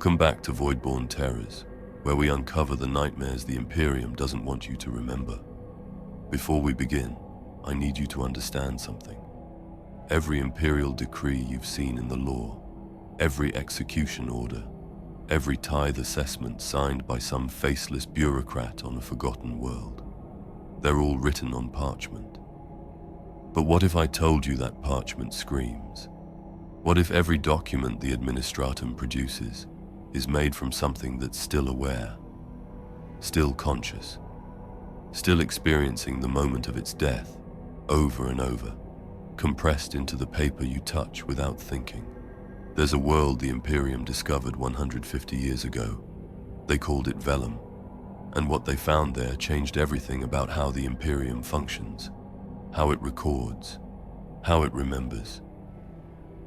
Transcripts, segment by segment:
Welcome back to Voidborn Terrors, where we uncover the nightmares the Imperium doesn't want you to remember. Before we begin, I need you to understand something. Every Imperial decree you've seen in the law, every execution order, every tithe assessment signed by some faceless bureaucrat on a forgotten world, they're all written on parchment. But what if I told you that parchment screams? What if every document the Administratum produces is made from something that's still aware, still conscious, still experiencing the moment of its death over and over, compressed into the paper you touch without thinking? There's a world the Imperium discovered 150 years ago. They called it Vellum, and what they found there changed everything about how the Imperium functions, how it records, how it remembers.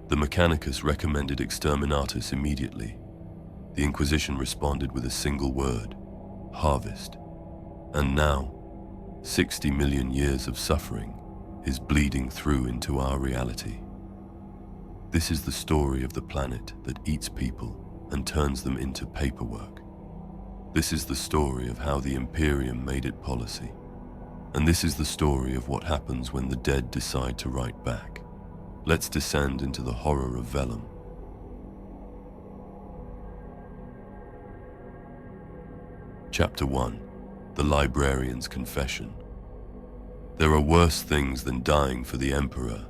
The Mechanicus recommended exterminatus immediately. The Inquisition responded with a single word: harvest. And now, 60 million years of suffering is bleeding through into our reality. This is the story of the planet that eats people and turns them into paperwork. This is the story of how the Imperium made it policy. And this is the story of what happens when the dead decide to write back. Let's descend into the horror of Vellum. Chapter 1. The Librarian's Confession. There are worse things than dying for the Emperor.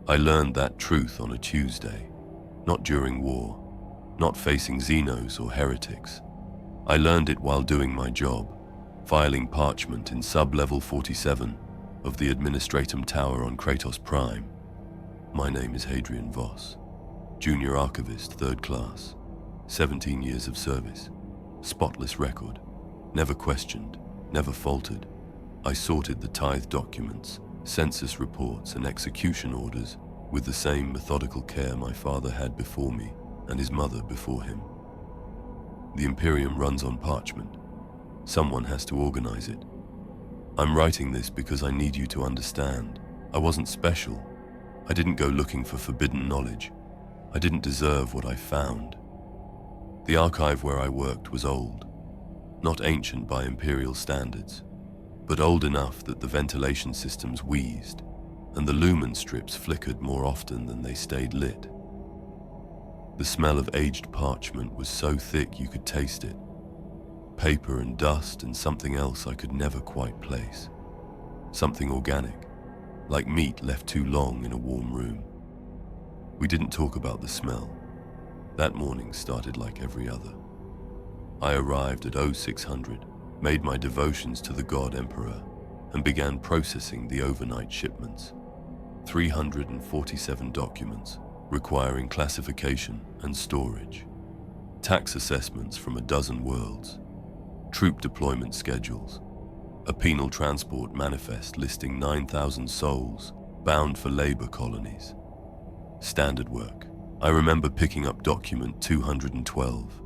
I learned that truth on a Tuesday, not during war, not facing Xenos or heretics. I learned it while doing my job, filing parchment in sub-level 47 of the Administratum Tower on Kratos Prime. My name is Hadrian Voss, Junior Archivist, 3rd class, 17 years of service, spotless record, never questioned, never faltered. I sorted the tithe documents, census reports and execution orders with the same methodical care my father had before me and his mother before him. The Imperium runs on parchment. Someone has to organize it. I'm writing this because I need you to understand. I wasn't special. I didn't go looking for forbidden knowledge. I didn't deserve what I found. The archive where I worked was old, not ancient by Imperial standards, but old enough that the ventilation systems wheezed and the lumen strips flickered more often than they stayed lit. The smell of aged parchment was so thick you could taste it. Paper and dust and something else I could never quite place. Something organic, like meat left too long in a warm room. We didn't talk about the smell. That morning started like every other. I arrived at 0600, made my devotions to the God Emperor, and began processing the overnight shipments. 347 documents requiring classification and storage. Tax assessments from a dozen worlds. Troop deployment schedules. A penal transport manifest listing 9,000 souls bound for labor colonies. Standard work. I remember picking up document 212,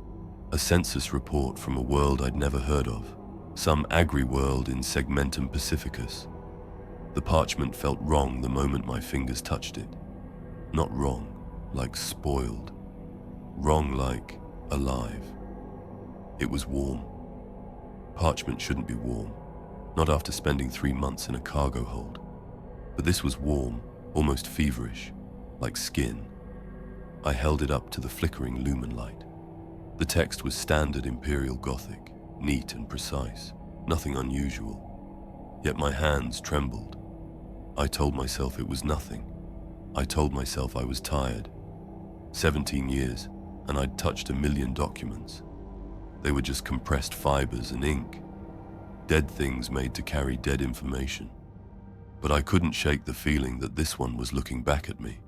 a census report from a world I'd never heard of, some agri-world in Segmentum Pacificus. The parchment felt wrong the moment my fingers touched it. Not wrong, like spoiled. Wrong like alive. It was warm. Parchment shouldn't be warm, not after spending 3 months in a cargo hold. But this was warm, almost feverish, like skin. I held it up to the flickering lumen light. The text was standard Imperial Gothic, neat and precise, nothing unusual. Yet my hands trembled. I told myself it was nothing. I told myself I was tired. 17 years, and I'd touched 1 million documents. They were just compressed fibers and ink, dead things made to carry dead information. But I couldn't shake the feeling that this one was looking back at me.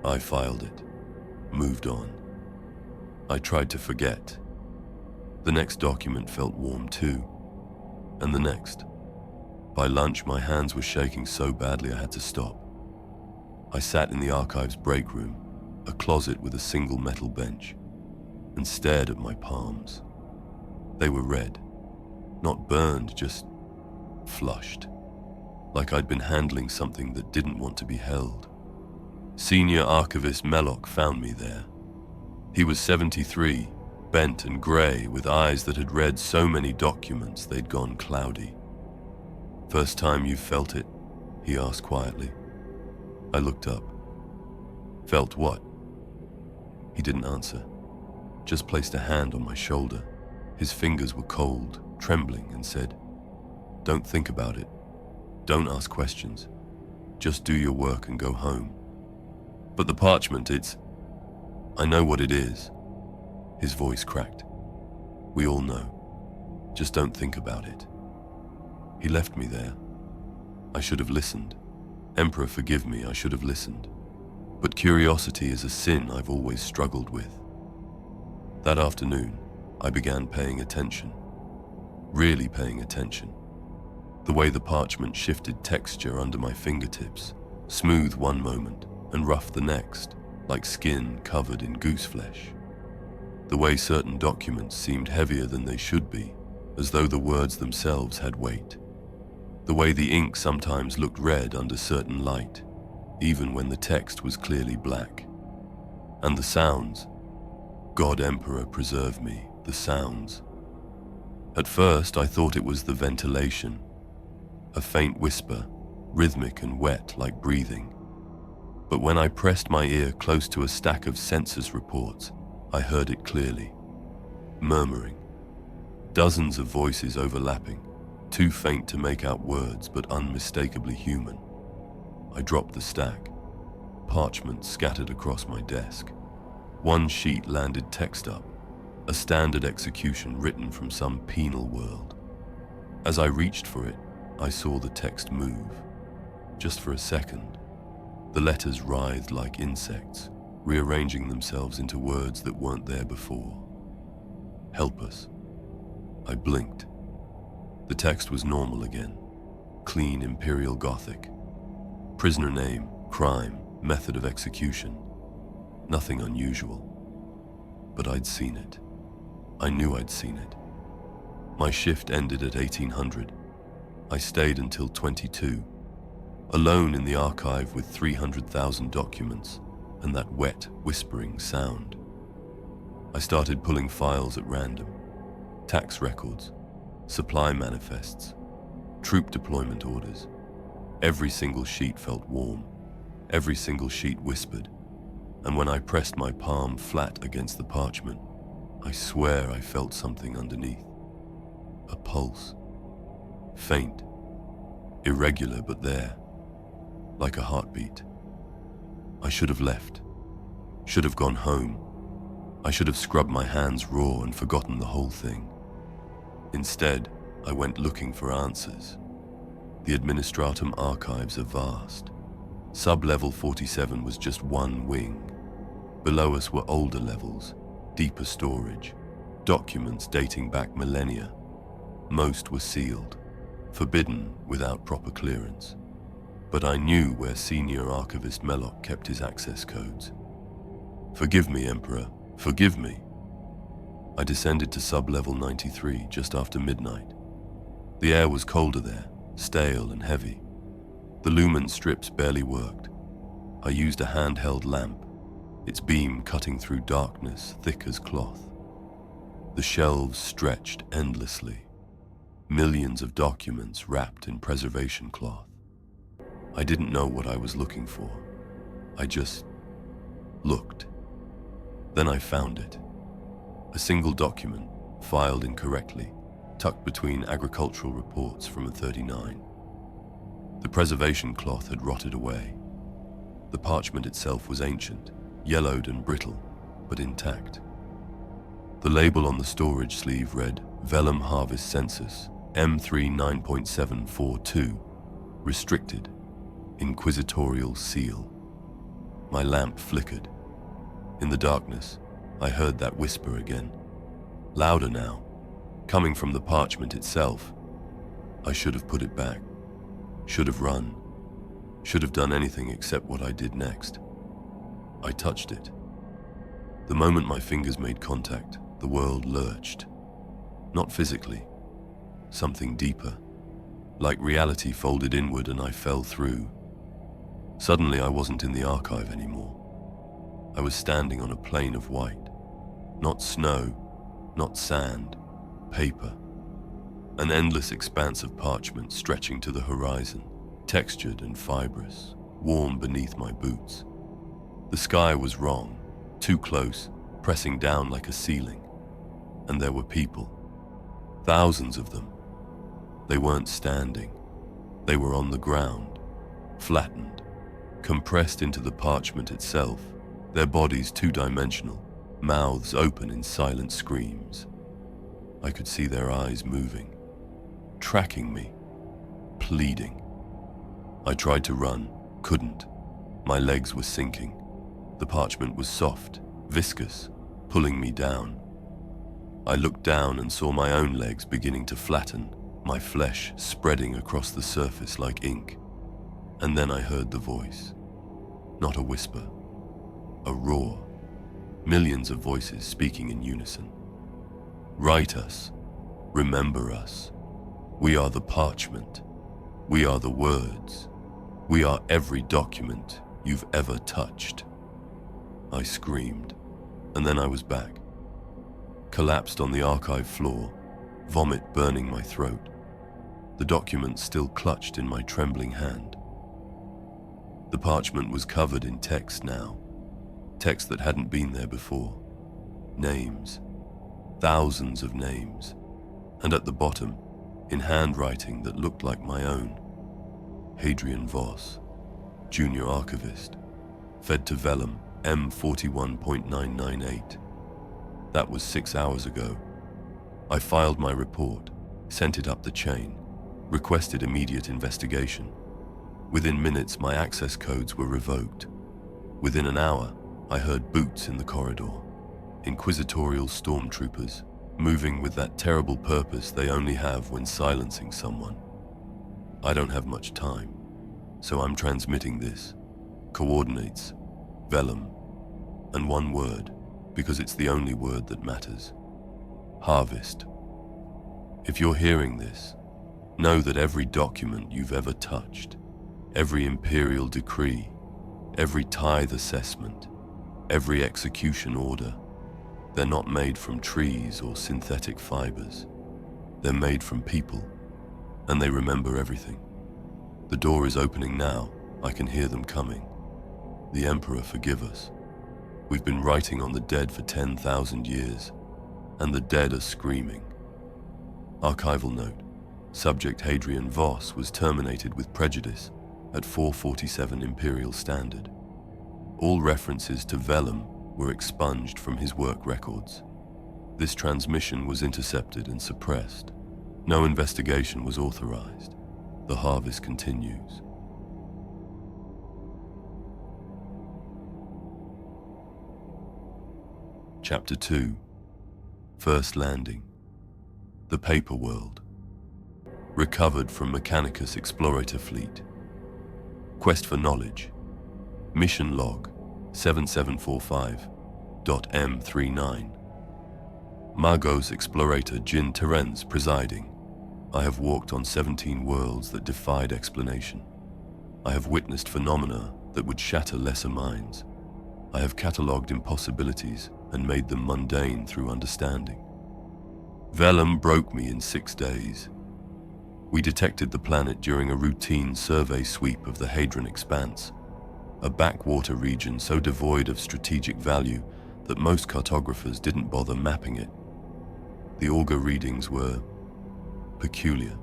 I filed it, moved on. I tried to forget. The next document felt warm too, and the next. By lunch, my hands were shaking so badly I had to stop. I sat in the archive's break room, a closet with a single metal bench, and stared at my palms. They were red, not burned, just flushed, like I'd been handling something that didn't want to be held. Senior Archivist Melloc found me there. He was 73, bent and grey, with eyes that had read so many documents they'd gone cloudy. "First time you've felt it?" he asked quietly. I looked up. "Felt what?" He didn't answer, just placed a hand on my shoulder. His fingers were cold, trembling, and said, "Don't think about it. Don't ask questions. Just do your work and go home." "But the parchment, I know what it is." His voice cracked. "We all know. Just don't think about it." He left me there. I should have listened. Emperor, forgive me, I should have listened. But curiosity is a sin I've always struggled with. That afternoon, I began paying attention. Really paying attention. The way the parchment shifted texture under my fingertips, smooth one moment and rough the next, like skin covered in goose flesh. The way certain documents seemed heavier than they should be, as though the words themselves had weight. The way the ink sometimes looked red under certain light, even when the text was clearly black. And the sounds. God, Emperor, preserve me, the sounds. At first, I thought it was the ventilation. A faint whisper, rhythmic and wet like breathing. But when I pressed my ear close to a stack of census reports, I heard it clearly. Murmuring. Dozens of voices overlapping, too faint to make out words but unmistakably human. I dropped the stack. Parchment scattered across my desk. One sheet landed text up, a standard execution written from some penal world. As I reached for it, I saw the text move. Just for a second, the letters writhed like insects, rearranging themselves into words that weren't there before. "Help us." I blinked. The text was normal again. Clean Imperial Gothic. Prisoner name, crime, method of execution. Nothing unusual. But I'd seen it. I knew I'd seen it. My shift ended at 1800. I stayed until 22, alone in the archive with 300,000 documents and that wet, whispering sound. I started pulling files at random. Tax records, supply manifests, troop deployment orders. Every single sheet felt warm. Every single sheet whispered. And when I pressed my palm flat against the parchment, I swear I felt something underneath. A pulse. Faint. Irregular, but there. Like a heartbeat. I should have left. Should have gone home. I should have scrubbed my hands raw and forgotten the whole thing. Instead, I went looking for answers. The Administratum archives are vast. Sub-level 47 was just one wing. Below us were older levels, deeper storage, documents dating back millennia. Most were sealed, forbidden without proper clearance. But I knew where Senior Archivist Melloc kept his access codes. "Forgive me, Emperor, forgive me." I descended to sub-level 93 just after midnight. The air was colder there, stale and heavy. The lumen strips barely worked. I used a handheld lamp, its beam cutting through darkness thick as cloth. The shelves stretched endlessly, millions of documents wrapped in preservation cloth. I didn't know what I was looking for. I just looked. Then I found it. A single document, filed incorrectly, tucked between agricultural reports from a 39. The preservation cloth had rotted away. The parchment itself was ancient, yellowed and brittle, but intact. The label on the storage sleeve read, Vellum Harvest Census, M3 9.742, restricted, inquisitorial seal. My lamp flickered. In the darkness, I heard that whisper again. Louder now, coming from the parchment itself. I should have put it back. Should have run. Should have done anything except what I did next. I touched it. The moment my fingers made contact, the world lurched. Not physically. Something deeper. Like reality folded inward and I fell through. Suddenly I wasn't in the archive anymore. I was standing on a plain of white, Not snow, not sand, paper. An endless expanse of parchment stretching to the horizon, textured and fibrous, warm beneath my boots. The sky was wrong, too close, pressing down like a ceiling. And there were people. Thousands of them. They weren't standing. They were on the ground, flattened, compressed into the parchment itself, their bodies two-dimensional, mouths open in silent screams. I could see their eyes moving, tracking me, pleading. I tried to run, couldn't. My legs were sinking. The parchment was soft, viscous, pulling me down. I looked down and saw my own legs beginning to flatten, my flesh spreading across the surface like ink. And then I heard the voice. Not a whisper, a roar. Millions of voices speaking in unison. Write us. Remember us. We are the parchment. We are the words. We are every document you've ever touched. I screamed, and then I was back. Collapsed on the archive floor, vomit burning my throat. The document still clutched in my trembling hand. The parchment was covered in text now, text that hadn't been there before. Names, thousands of names, and at the bottom, in handwriting that looked like my own, Hadrian Voss, Junior Archivist, fed to Vellum M41.998. That was 6 hours ago. I filed my report, sent it up the chain, requested immediate investigation. Within minutes, my access codes were revoked. Within an hour, I heard boots in the corridor, inquisitorial stormtroopers, moving with that terrible purpose they only have when silencing someone. I don't have much time, so I'm transmitting this. Coordinates, Vellum, and one word, because it's the only word that matters. Harvest. If you're hearing this, know that every document you've ever touched, every imperial decree, every tithe assessment, every execution order, they're not made from trees or synthetic fibers. They're made from people, and they remember everything. The door is opening now. I can hear them coming. The Emperor forgive us. We've been writing on the dead for 10,000 years, and the dead are screaming. Archival note. Subject Hadrian Voss was terminated with prejudice at 447 Imperial Standard. All references to Vellum were expunged from his work records. This transmission was intercepted and suppressed. No investigation was authorized. The harvest continues. Chapter 2. First Landing. The Paper World. Recovered from Mechanicus Explorator Fleet. Quest for Knowledge. Mission Log 7745.M39. Magos Explorator Jin Terence presiding. I have walked on 17 worlds that defied explanation. I have witnessed phenomena that would shatter lesser minds. I have catalogued impossibilities and made them mundane through understanding. Vellum broke me in 6 days. We detected the planet during a routine survey sweep of the Hadrian Expanse, a backwater region so devoid of strategic value that most cartographers didn't bother mapping it. The auger readings were peculiar.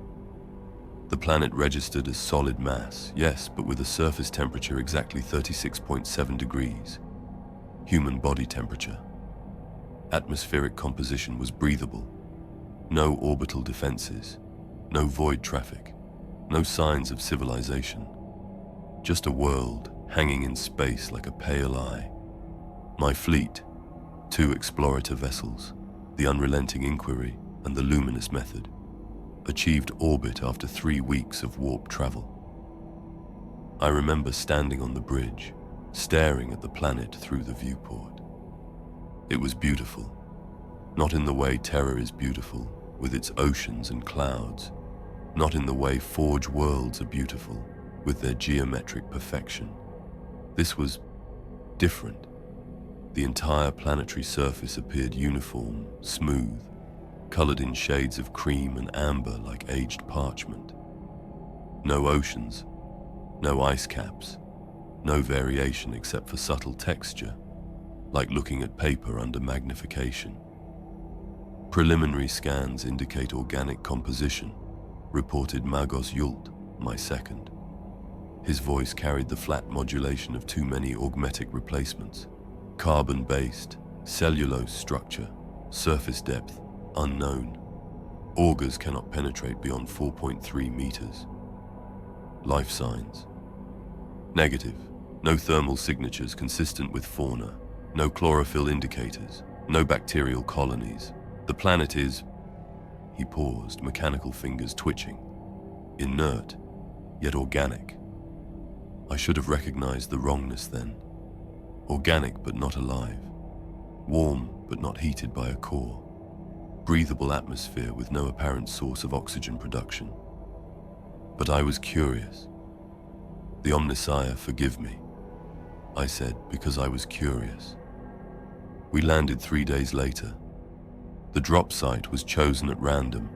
The planet registered as solid mass, yes, but with a surface temperature exactly 36.7 degrees. Human body temperature. Atmospheric composition was breathable. No orbital defenses. No void traffic. No signs of civilization. Just a world hanging in space like a pale eye. My fleet, 2 explorator vessels, the Unrelenting Inquiry and the Luminous Method, achieved orbit after 3 weeks of warp travel. I remember standing on the bridge, staring at the planet through the viewport. It was beautiful, not in the way Terra is beautiful, with its oceans and clouds, not in the way Forge worlds are beautiful, with their geometric perfection. This was different. The entire planetary surface appeared uniform, smooth, colored in shades of cream and amber like aged parchment. No oceans, no ice caps, no variation except for subtle texture, like looking at paper under magnification. Preliminary scans indicate organic composition, reported Magos Yult, my second. His voice carried the flat modulation of too many augmetic replacements. Carbon-based, cellulose structure, surface depth, unknown. Augers cannot penetrate beyond 4.3 meters. Life signs. Negative. No thermal signatures consistent with fauna. No chlorophyll indicators. No bacterial colonies. The planet is... He paused, mechanical fingers twitching. Inert, yet organic. I should have recognized the wrongness then. Organic but not alive. Warm but not heated by a core. Breathable atmosphere with no apparent source of oxygen production. But I was curious. The Omnissiah, forgive me, I said, because I was curious. We landed 3 days later. The drop site was chosen at random,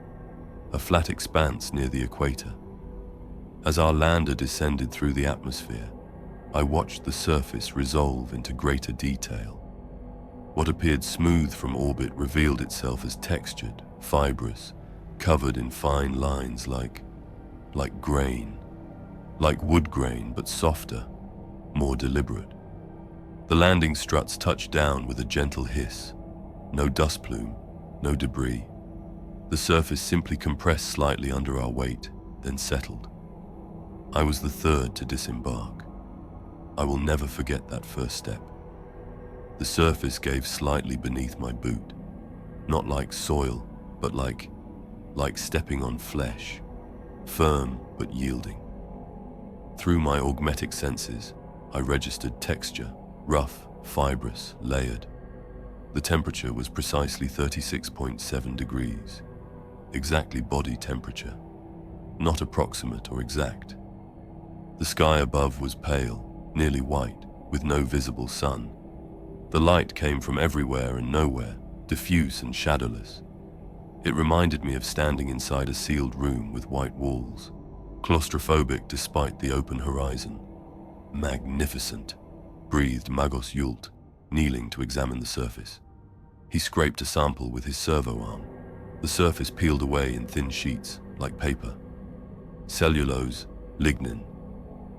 a flat expanse near the equator. As our lander descended through the atmosphere, I watched the surface resolve into greater detail. What appeared smooth from orbit revealed itself as textured, fibrous, covered in fine lines like grain. Like wood grain, but softer, more deliberate. The landing struts touched down with a gentle hiss. No dust plume, no debris. The surface simply compressed slightly under our weight, then settled. I was the third to disembark. I will never forget that first step. The surface gave slightly beneath my boot, not like soil, but like stepping on flesh, firm but yielding. Through my augmetic senses, I registered texture, rough, fibrous, layered. The temperature was precisely 36.7 degrees, exactly body temperature, not approximate or exact. The sky above was pale, nearly white, with no visible sun. The light came from everywhere and nowhere, diffuse and shadowless. It reminded me of standing inside a sealed room with white walls, claustrophobic despite the open horizon. Magnificent, breathed Magos Yult, kneeling to examine the surface. He scraped a sample with his servo arm. The surface peeled away in thin sheets, like paper. Cellulose, lignin,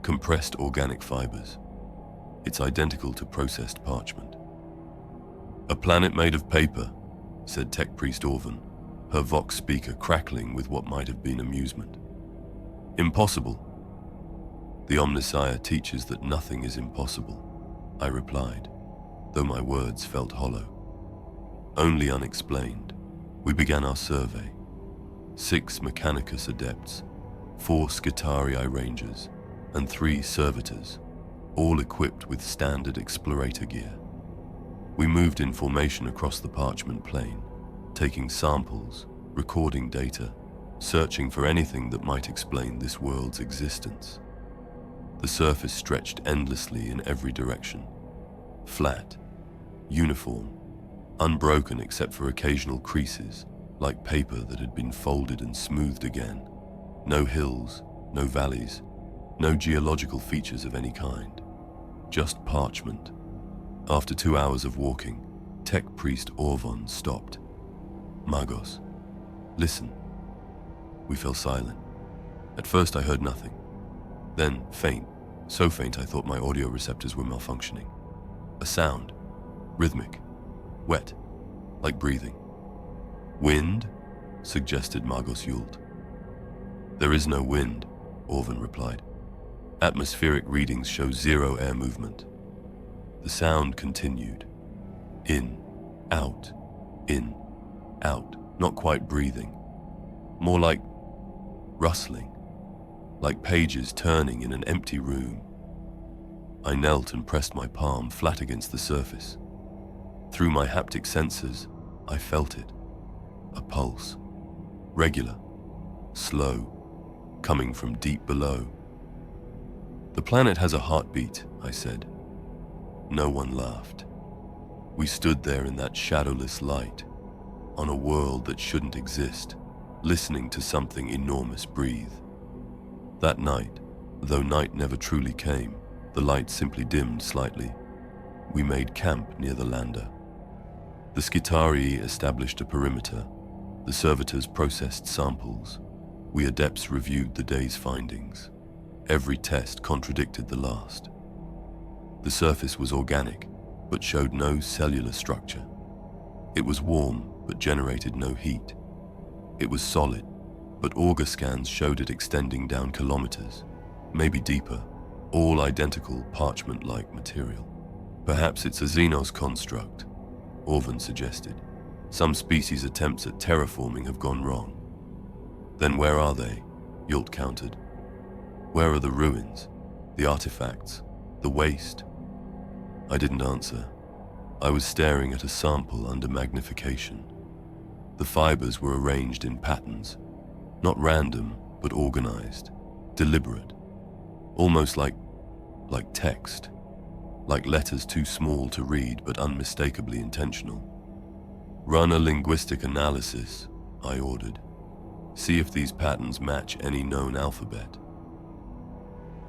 compressed organic fibers. It's identical to processed parchment. A planet made of paper, said Tech Priest Orvan, her Vox speaker crackling with what might have been amusement. Impossible. The Omnissiah teaches that nothing is impossible, I replied, though my words felt hollow. Only unexplained. We began our survey. 6 Mechanicus adepts, 4 Skitarii rangers, and 3 servitors, all equipped with standard explorator gear. We moved in formation across the parchment plain, taking samples, recording data, searching for anything that might explain this world's existence. The surface stretched endlessly in every direction, flat, uniform, unbroken except for occasional creases, like paper that had been folded and smoothed again. No hills, no valleys, no geological features of any kind, just parchment. After 2 hours of walking, Tech Priest Orvan stopped. Magos, listen. We fell silent. At first I heard nothing. Then faint, so faint I thought my audio receptors were malfunctioning. A sound, rhythmic, wet, like breathing. Wind? Suggested Magos Yult. There is no wind, Orvan replied. Atmospheric readings show 0 air movement. The sound continued. In, out, not quite breathing. More like rustling, like pages turning in an empty room. I knelt and pressed my palm flat against the surface. Through my haptic sensors, I felt it. A pulse. Regular. Slow. Coming from deep below. The planet has a heartbeat, I said. No one laughed. We stood there in that shadowless light, on a world that shouldn't exist, listening to something enormous breathe. That night, though night never truly came, the light simply dimmed slightly. We made camp near the lander. The Skitarii established a perimeter. The servitors processed samples. We adepts reviewed the day's findings. Every test contradicted the last. The surface was organic, but showed no cellular structure. It was warm, but generated no heat. It was solid, but auger scans showed it extending down kilometers, maybe deeper, all identical parchment-like material. Perhaps it's a Xenos construct, Orvan suggested. Some species' attempts at terraforming have gone wrong. Then where are they? Yult countered. Where are the ruins, the artifacts, the waste? I didn't answer. I was staring at a sample under magnification. The fibers were arranged in patterns, not random, but organized, deliberate, almost like text, like letters too small to read but unmistakably intentional. Run a linguistic analysis, I ordered. See if these patterns match any known alphabet.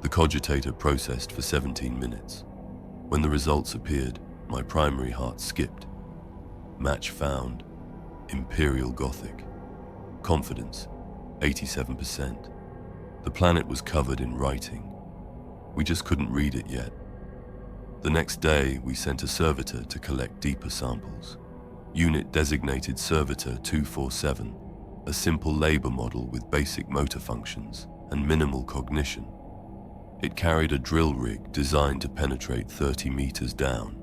The cogitator processed for 17 minutes. When the results appeared, my primary heart skipped. Match found. Imperial Gothic. Confidence, 87%. The planet was covered in writing. We just couldn't read it yet. The next day, we sent a servitor to collect deeper samples. Unit designated Servitor 247, a simple labor model with basic motor functions and minimal cognition. It carried a drill rig designed to penetrate 30 meters down.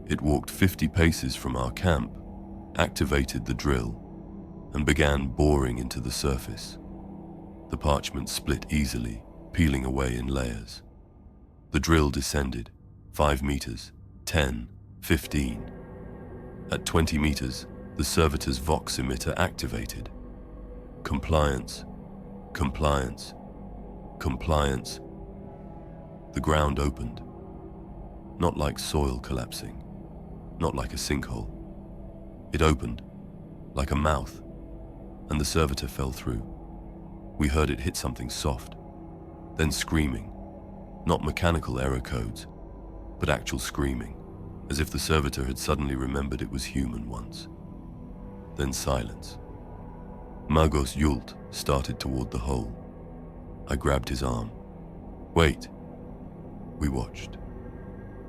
It walked 50 paces from our camp, activated the drill, and began boring into the surface. The parchment split easily, peeling away in layers. The drill descended, 5 meters, 10, 15. At 20 meters, the servitor's Vox emitter activated. Compliance, compliance, compliance. The ground opened. Not like soil collapsing, not like a sinkhole. It opened, like a mouth, and the servitor fell through. We heard it hit something soft, then screaming. Not mechanical error codes, but actual screaming, as if the servitor had suddenly remembered it was human once. Then silence. Magos Yult started toward the hole. I grabbed his arm. Wait. We watched.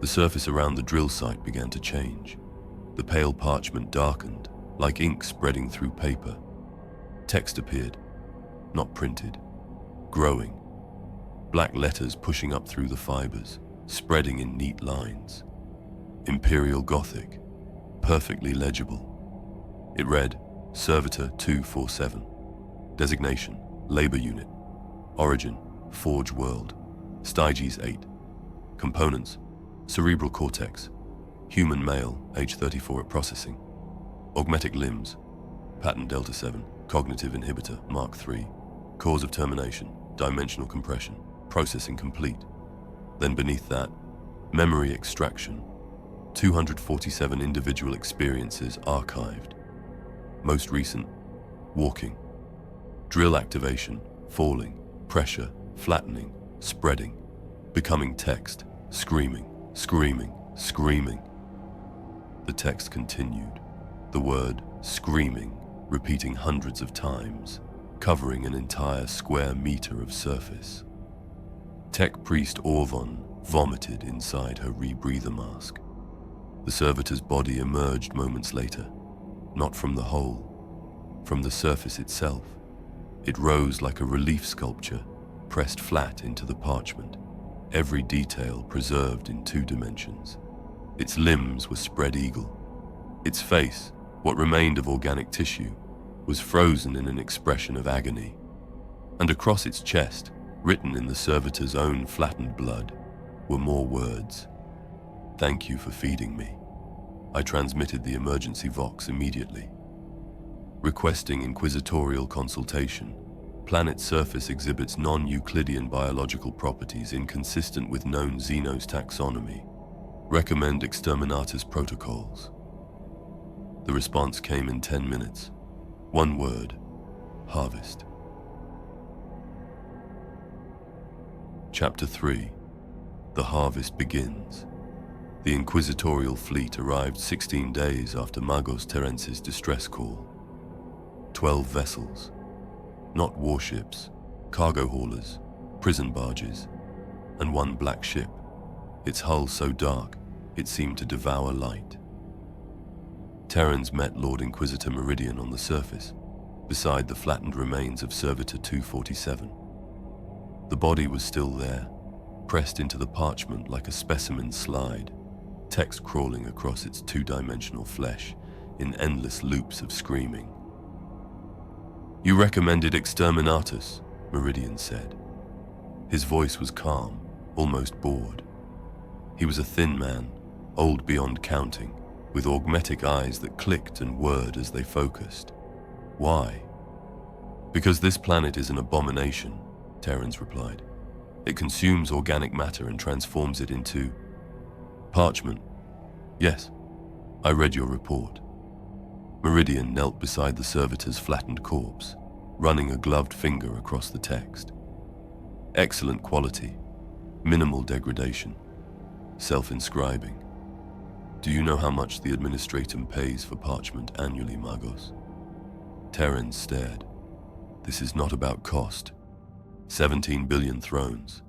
The surface around the drill site began to change. The pale parchment darkened, like ink spreading through paper. Text appeared, not printed, growing. Black letters pushing up through the fibers, spreading in neat lines. Imperial Gothic, perfectly legible. It read, Servitor 247. Designation, Labor Unit. Origin, Forge World. Styges 8. Components, cerebral cortex. Human male, age 34 at processing. Augmetic limbs. Pattern Delta 7. Cognitive inhibitor, Mark 3. Cause of termination, dimensional compression. Processing complete. Then beneath that, memory extraction. 247 individual experiences archived. Most recent, walking. Drill activation, falling, pressure, flattening, spreading, becoming text, screaming, screaming, screaming. The text continued, the word screaming, repeating hundreds of times, covering an entire square meter of surface. Tech Priest Orvan vomited inside her rebreather mask. The servitor's body emerged moments later, not from the hole, from the surface itself. It rose like a relief sculpture, pressed flat into the parchment, every detail preserved in 2 dimensions. Its limbs were spread eagle. Its face, what remained of organic tissue, was frozen in an expression of agony. And across its chest, written in the servitor's own flattened blood, were more words. Thank you for feeding me. I transmitted the emergency Vox immediately. Requesting inquisitorial consultation. Planet surface exhibits non-Euclidean biological properties inconsistent with known Xenos taxonomy. Recommend exterminatus protocols. The response came in 10 minutes. One word: harvest. Chapter 3. The harvest begins. The inquisitorial fleet arrived 16 days after Magos Terence's distress call. 12 vessels. Not warships, cargo haulers, prison barges, and one black ship, its hull so dark it seemed to devour light. Terrans met Lord Inquisitor Meridian on the surface, beside the flattened remains of Servitor 247. The body was still there, pressed into the parchment like a specimen slide, text crawling across its two-dimensional flesh in endless loops of screaming. "You recommended exterminatus," Meridian said. His voice was calm, almost bored. He was a thin man, old beyond counting, with augmetic eyes that clicked and whirred as they focused. "Why?" "Because this planet is an abomination," Terrans replied. "It consumes organic matter and transforms it into parchment." "Yes, I read your report." Meridian knelt beside the servitor's flattened corpse, running a gloved finger across the text. "Excellent quality, minimal degradation, self-inscribing. Do you know how much the administratum pays for parchment annually, Magos?" Terrans stared. "This is not about cost. 17 billion thrones.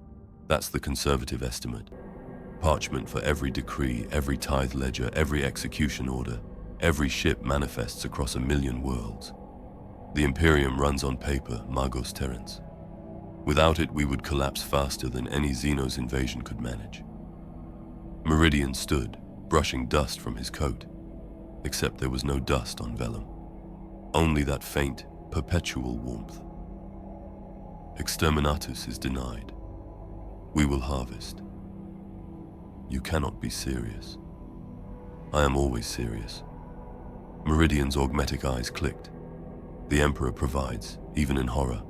That's the conservative estimate. Parchment for every decree, every tithe ledger, every execution order. Every ship manifests across 1 million worlds. The Imperium runs on paper, Magos Terrans. Without it, we would collapse faster than any Xenos invasion could manage." Meridian stood, brushing dust from his coat. Except there was no dust on Vellum. Only that faint, perpetual warmth. "Exterminatus is denied. We will harvest." "You cannot be serious." "I am always serious." Meridian's augmetic eyes clicked. The Emperor provides, even in horror.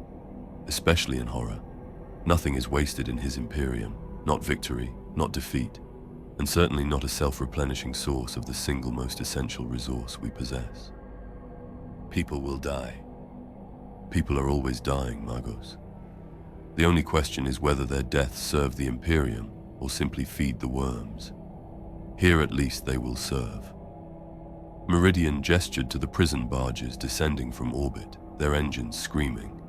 Especially in horror. Nothing is wasted in his Imperium, not victory, not defeat, and certainly not a self-replenishing source of the single most essential resource we possess. "People will die." "People are always dying, Magos. The only question is whether their deaths serve the Imperium or simply feed the worms. Here at least they will serve." Meridian gestured to the prison barges descending from orbit, their engines screaming.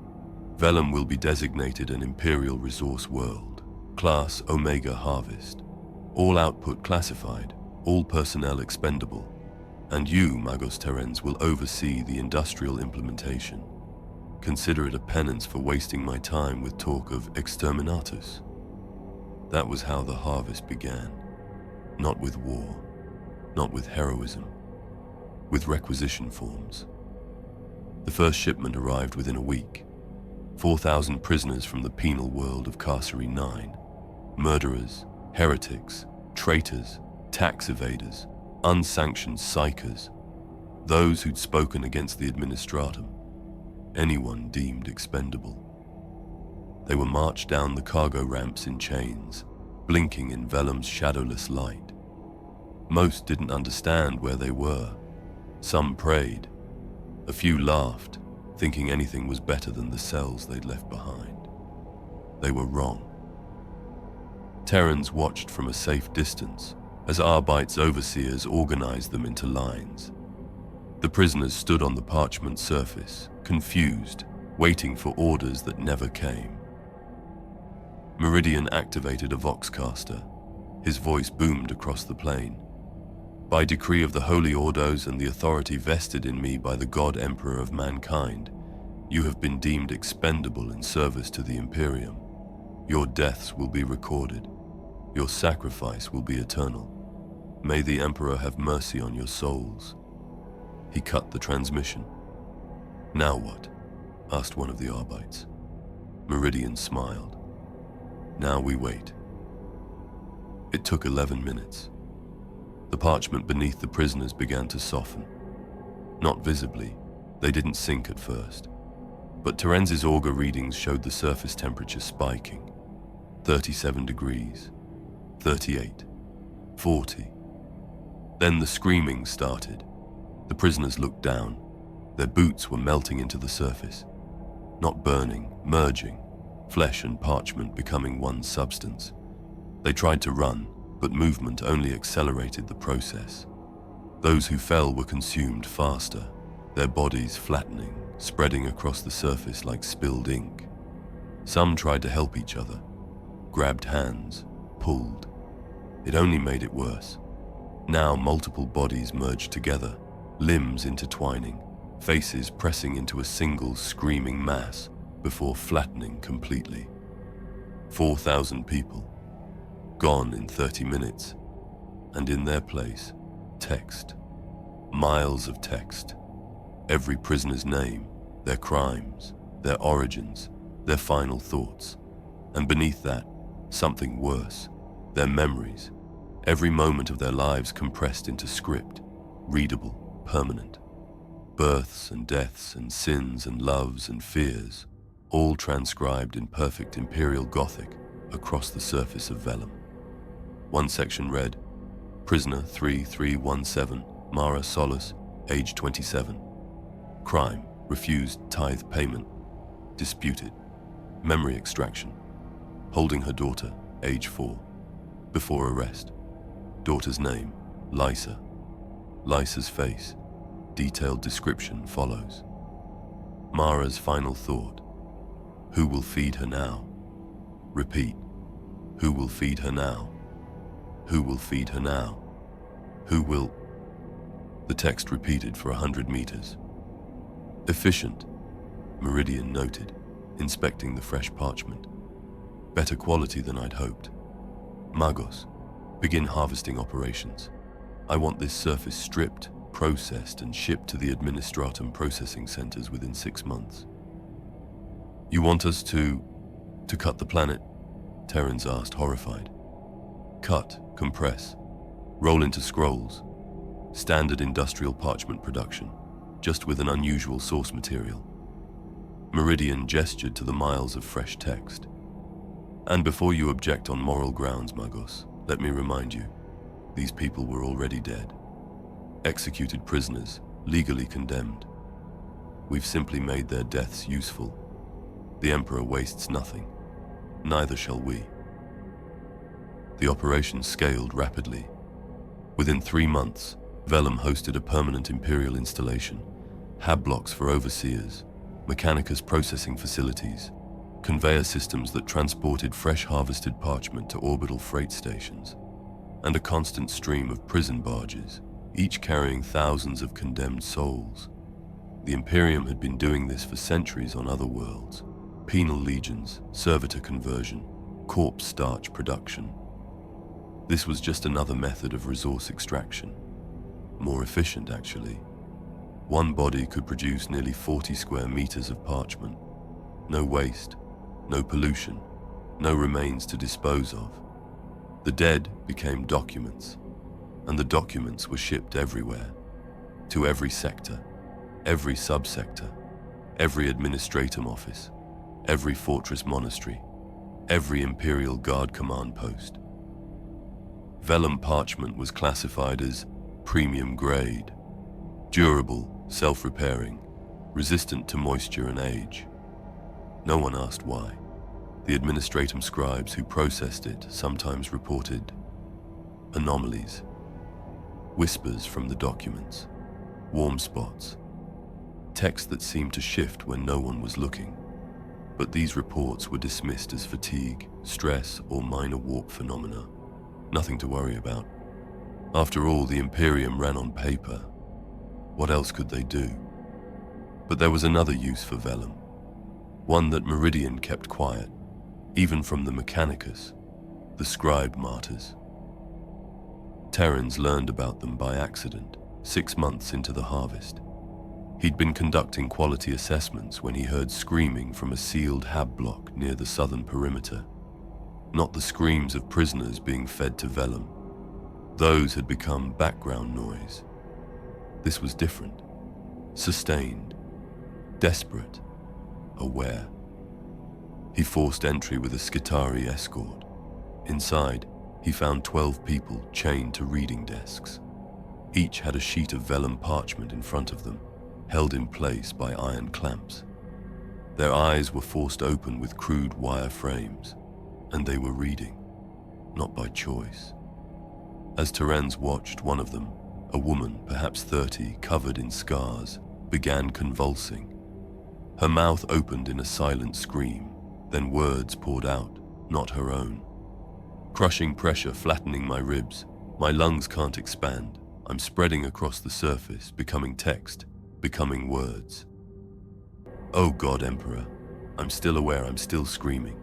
"Vellum will be designated an Imperial resource world, class Omega Harvest. All output classified, all personnel expendable, and you, Magos Terrans, will oversee the industrial implementation. Consider it a penance for wasting my time with talk of exterminatus." That was how the harvest began. Not with war, not with heroism, with requisition forms. The first shipment arrived within a week. 4,000 prisoners from the penal world of Carcery 9. Murderers, heretics, traitors, tax evaders, unsanctioned psychers, those who'd spoken against the administratum, anyone deemed expendable. They were marched down the cargo ramps in chains, blinking in Vellum's shadowless light. Most didn't understand where they were. Some prayed. A few laughed, thinking anything was better than the cells they'd left behind. They were wrong. Terrans watched from a safe distance as Arbite's overseers organized them into lines. The prisoners stood on the parchment surface, confused, waiting for orders that never came. Meridian activated a voxcaster. His voice boomed across the plain. "By decree of the Holy Ordos and the authority vested in me by the God Emperor of mankind, you have been deemed expendable in service to the Imperium. Your deaths will be recorded. Your sacrifice will be eternal. May the Emperor have mercy on your souls." He cut the transmission. "Now what?" asked one of the Arbites. Meridian smiled. "Now we wait." It took 11 minutes. The parchment beneath the prisoners began to soften. Not visibly, they didn't sink at first. But Terenz's auger readings showed the surface temperature spiking. 37 degrees, 38, 40. Then the screaming started. The prisoners looked down. Their boots were melting into the surface. Not burning, merging, flesh and parchment becoming one substance. They tried to run, but movement only accelerated the process. Those who fell were consumed faster, their bodies flattening, spreading across the surface like spilled ink. Some tried to help each other, grabbed hands, pulled. It only made it worse. Now multiple bodies merged together, limbs intertwining, faces pressing into a single screaming mass before flattening completely. 4,000 people, gone in 30 minutes, and in their place, text. Miles of text. Every prisoner's name, their crimes, their origins, their final thoughts. And beneath that, something worse, their memories. Every moment of their lives compressed into script, readable, permanent. Births and deaths and sins and loves and fears, all transcribed in perfect Imperial Gothic across the surface of vellum. One section read, Prisoner 3317, Mara Solus, age 27. Crime, refused tithe payment. Disputed. Memory extraction. Holding her daughter, age 4. Before arrest. Daughter's name, Lysa. Lysa's face. Detailed description follows. Mara's final thought. Who will feed her now? Repeat. Who will feed her now? Who will feed her now? Who will... The text repeated for 100 meters. Efficient, Meridian noted, inspecting the fresh parchment. Better quality than I'd hoped. Magos, begin harvesting operations. I want this surface stripped, processed, and shipped to the Administratum processing centers within 6 months. You want us to cut the planet? Terrans asked, horrified. Cut, compress, roll into scrolls. Standard industrial parchment production, just with an unusual source material. Meridian gestured to the miles of fresh text. And before you object on moral grounds, Magos, let me remind you, these people were already dead. Executed prisoners, legally condemned. We've simply made their deaths useful. The Emperor wastes nothing. Neither shall we. The operation scaled rapidly. Within 3 months, Vellum hosted a permanent Imperial installation, hab blocks for overseers, Mechanicus processing facilities, conveyor systems that transported fresh harvested parchment to orbital freight stations, and a constant stream of prison barges, each carrying thousands of condemned souls. The Imperium had been doing this for centuries on other worlds. Penal legions, servitor conversion, corpse starch production. This was just another method of resource extraction. More efficient, actually. One body could produce nearly 40 square meters of parchment. No waste, no pollution, no remains to dispose of. The dead became documents, and the documents were shipped everywhere, to every sector, every subsector, every administratum office, every fortress monastery, every Imperial Guard command post. Vellum parchment was classified as premium grade, durable, self-repairing, resistant to moisture and age. No one asked why. The administratum scribes who processed it sometimes reported anomalies, whispers from the documents, warm spots, text that seemed to shift when no one was looking. But these reports were dismissed as fatigue, stress, or minor warp phenomena. Nothing to worry about. After all, the Imperium ran on paper. What else could they do? But there was another use for Vellum, one that Meridian kept quiet, even from the Mechanicus, the scribe martyrs. Terrans learned about them by accident, 6 months into the harvest. He'd been conducting quality assessments when he heard screaming from a sealed hab block near the southern perimeter. Not the screams of prisoners being fed to Vellum. Those had become background noise. This was different, sustained, desperate, aware. He forced entry with a Skitari escort. Inside, he found 12 people chained to reading desks. Each had a sheet of vellum parchment in front of them, held in place by iron clamps. Their eyes were forced open with crude wire frames, and they were reading, not by choice. As Terence watched, one of them, a woman, perhaps 30, covered in scars, began convulsing. Her mouth opened in a silent scream, then words poured out, not her own. Crushing pressure flattening my ribs. My lungs can't expand. I'm spreading across the surface, becoming text, becoming words. Oh God, Emperor, I'm still aware, I'm still screaming.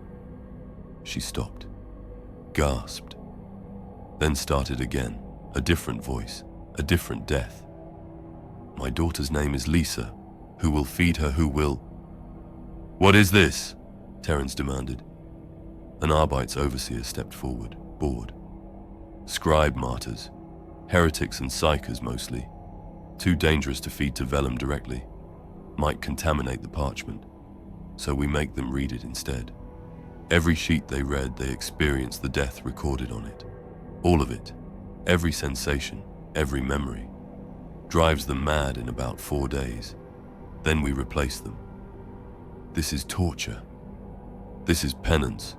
She stopped, gasped, then started again, a different voice, a different death. My daughter's name is Lisa. Who will feed her? Who will? What is this? Terence demanded. An Arbite's overseer stepped forward, bored. Scribe martyrs, heretics and psychers mostly, too dangerous to feed to Vellum directly, might contaminate the parchment, so we make them read it instead. Every sheet they read, they experienced the death recorded on it. All of it, every sensation, every memory, drives them mad in about 4 days. Then we replace them. This is torture. This is penance,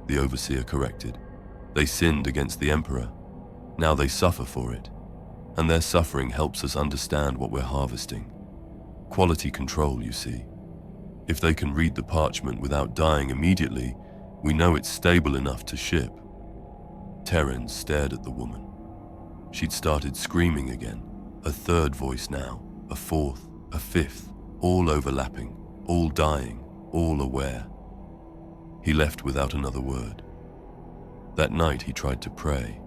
the overseer corrected. They sinned against the Emperor. Now they suffer for it. And their suffering helps us understand what we're harvesting. Quality control, you see. If they can read the parchment without dying immediately, we know it's stable enough to ship. Terence stared at the woman. She'd started screaming again. A third voice now, a fourth, a fifth, all overlapping, all dying, all aware. He left without another word. That night he tried to pray,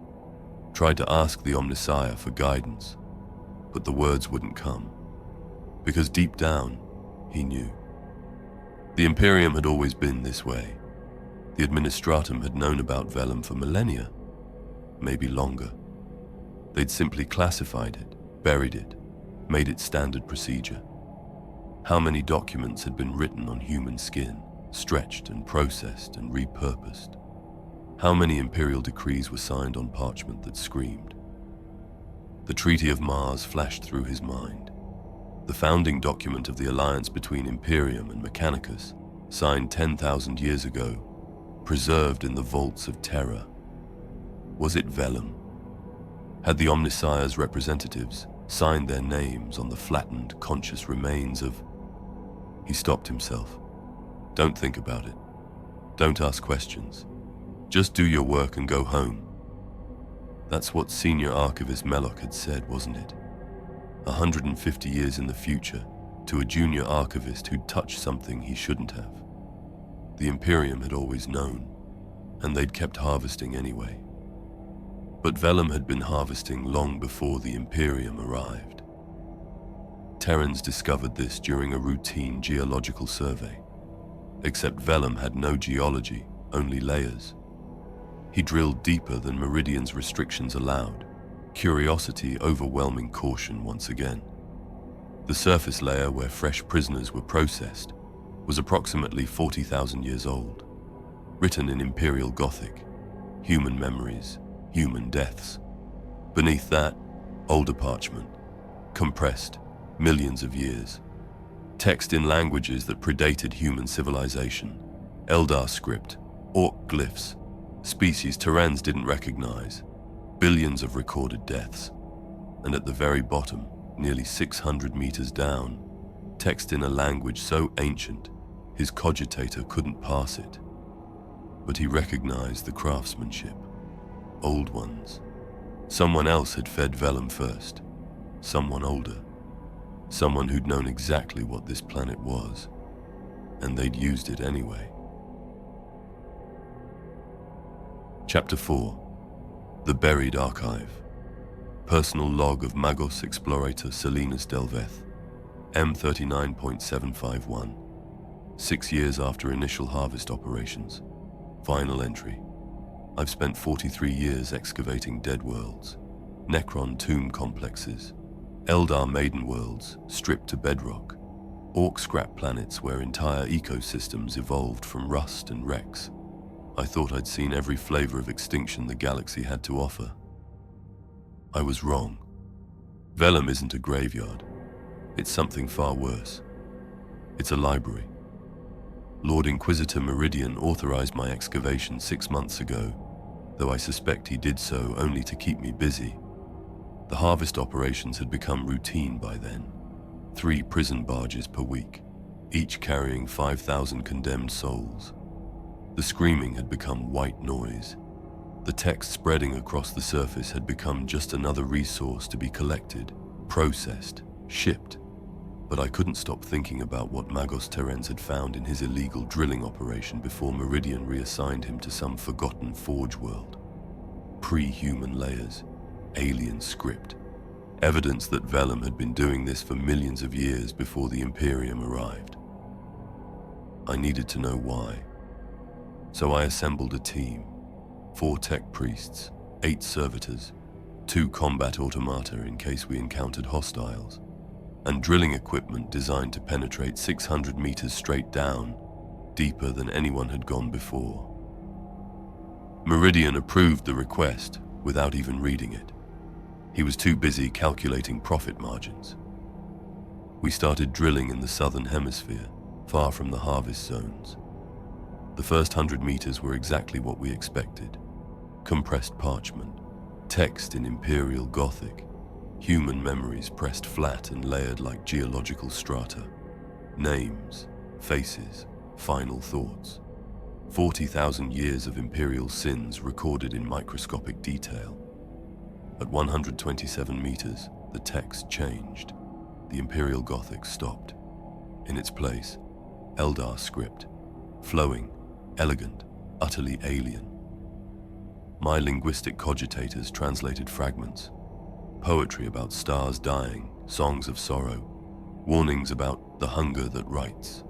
tried to ask the Omnissiah for guidance, but the words wouldn't come, because deep down, he knew. The Imperium had always been this way. The Administratum had known about Vellum for millennia, maybe longer. They'd simply classified it, buried it, made it standard procedure. How many documents had been written on human skin, stretched and processed and repurposed? How many imperial decrees were signed on parchment that screamed? The Treaty of Mars flashed through his mind. The founding document of the alliance between Imperium and Mechanicus, signed 10,000 years ago, preserved in the vaults of terror. Was it Vellum? Had the Omnissiah's representatives signed their names on the flattened, conscious remains of... He stopped himself. Don't think about it. Don't ask questions. Just do your work and go home. That's what Senior Archivist Melloch had said, wasn't it? 150 years in the future, to a junior archivist who'd touched something he shouldn't have. The Imperium had always known, and they'd kept harvesting anyway. But Vellum had been harvesting long before the Imperium arrived. Terence discovered this during a routine geological survey. Except Vellum had no geology, only layers. He drilled deeper than Meridian's restrictions allowed, curiosity overwhelming caution once again. The surface layer where fresh prisoners were processed was approximately 40,000 years old, written in Imperial Gothic, human memories, human deaths. Beneath that, older parchment, compressed, millions of years. Text in languages that predated human civilization, Eldar script, Orc glyphs, species Terence didn't recognize, billions of recorded deaths. And at the very bottom, nearly 600 meters down, text in a language so ancient, his cogitator couldn't parse it. But he recognized the craftsmanship. Old ones. Someone else had fed Vellum first. Someone older. Someone who'd known exactly what this planet was. And they'd used it anyway. Chapter 4. The Buried Archive. Personal log of Magos Explorator Selinus Delveth, M39.751. 6 years after initial harvest operations. Final entry. I've spent 43 years excavating dead worlds, Necron tomb complexes, Eldar maiden worlds stripped to bedrock, Orc scrap planets where entire ecosystems evolved from rust and wrecks. I thought I'd seen every flavor of extinction the galaxy had to offer. I was wrong. Vellum isn't a graveyard. It's something far worse. It's a library. Lord Inquisitor Meridian authorized my excavation 6 months ago, though I suspect he did so only to keep me busy. The harvest operations had become routine by then. 3 prison barges per week, each carrying 5,000 condemned souls. The screaming had become white noise. The text spreading across the surface had become just another resource to be collected, processed, shipped. But I couldn't stop thinking about what Magos Terens had found in his illegal drilling operation before Meridian reassigned him to some forgotten forge world. Pre-human layers, alien script, evidence that Vellum had been doing this for millions of years before the Imperium arrived. I needed to know why. So I assembled a team, 4 tech priests, 8 servitors, 2 combat automata in case we encountered hostiles, and drilling equipment designed to penetrate 600 meters straight down, deeper than anyone had gone before. Meridian approved the request without even reading it. He was too busy calculating profit margins. We started drilling in the southern hemisphere, far from the harvest zones. The first 100 meters were exactly what we expected. Compressed parchment, text in Imperial Gothic, human memories pressed flat and layered like geological strata, names, faces, final thoughts. 40,000 years of Imperial sins recorded in microscopic detail. At 127 meters, the text changed. The Imperial Gothic stopped. In its place, Eldar script, flowing, elegant, utterly alien. My linguistic cogitators translated fragments. Poetry about stars dying, songs of sorrow, warnings about the hunger that writes.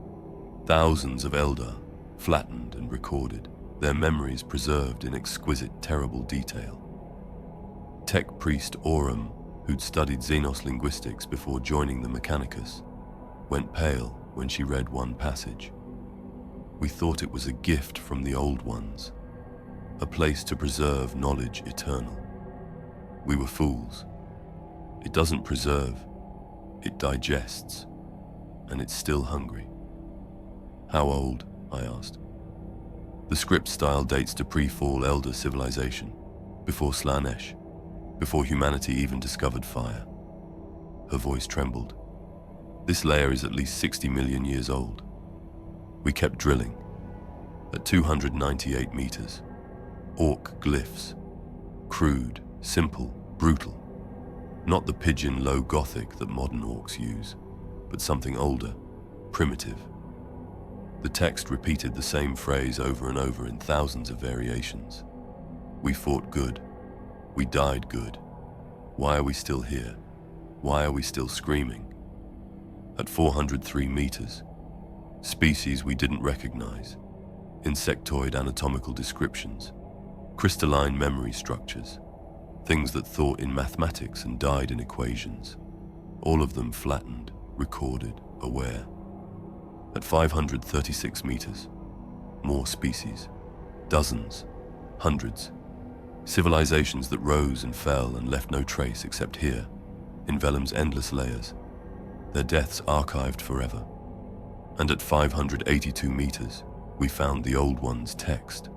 Thousands of Eldar, flattened and recorded, their memories preserved in exquisite, terrible detail. Tech priest Aurum, who'd studied Xenos linguistics before joining the Mechanicus, went pale when she read one passage. We thought it was a gift from the Old Ones, a place to preserve knowledge eternal. We were fools. It doesn't preserve, it digests, and it's still hungry. How old? I asked. The script style dates to pre-fall Elder civilization, before Slanesh, before humanity even discovered fire. Her voice trembled. This layer is at least 60 million years old. We kept drilling. At 298 meters, orc glyphs, crude, simple, brutal. Not the pigeon low Gothic that modern orcs use, but something older, primitive. The text repeated the same phrase over and over in thousands of variations. We fought good. We died good. Why are we still here? Why are we still screaming? At 403 meters, species we didn't recognize, insectoid anatomical descriptions, crystalline memory structures, things that thought in mathematics and died in equations, all of them flattened, recorded, aware. At 536 meters, more species, dozens, hundreds, civilizations that rose and fell and left no trace except here, in Vellum's endless layers, their deaths archived forever. And at 582 meters, we found the Old One's text.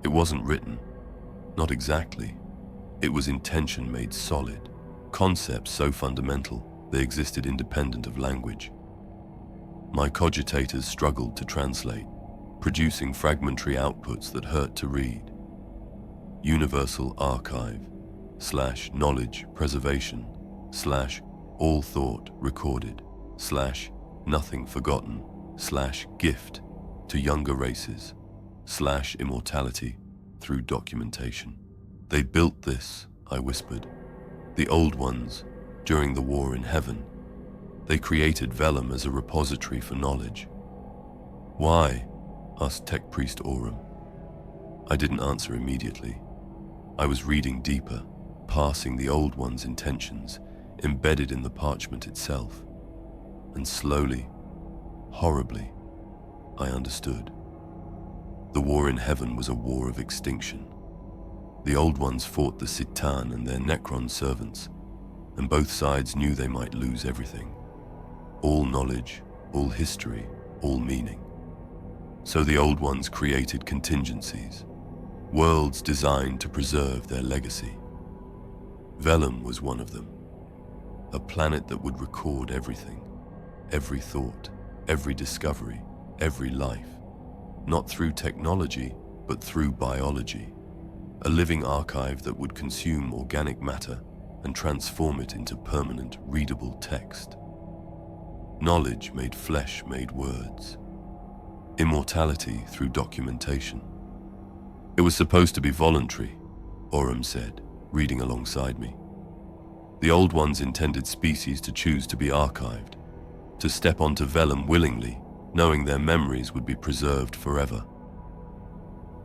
It wasn't written, not exactly. It was intention made solid, concepts so fundamental they existed independent of language. My cogitators struggled to translate, producing fragmentary outputs that hurt to read. Universal Archive / knowledge preservation / all thought recorded / nothing forgotten / gift to younger races / immortality through documentation. They built this, I whispered. The Old Ones, during the war in heaven. They created Vellum as a repository for knowledge. Why? Asked Tech Priest Aurum. I didn't answer immediately. I was reading deeper, parsing the Old One's intentions, embedded in the parchment itself. And slowly, horribly, I understood. The war in heaven was a war of extinction. The Old Ones fought the Citan and their Necron servants, and both sides knew they might lose everything. All knowledge, all history, all meaning. So the Old Ones created contingencies, worlds designed to preserve their legacy. Vellum was one of them, a planet that would record everything, every thought, every discovery, every life, not through technology, but through biology, a living archive that would consume organic matter and transform it into permanent, readable text. Knowledge made flesh made words. Immortality through documentation. It was supposed to be voluntary, Aurum said, reading alongside me. The Old Ones intended species to choose to be archived, to step onto Vellum willingly, knowing their memories would be preserved forever.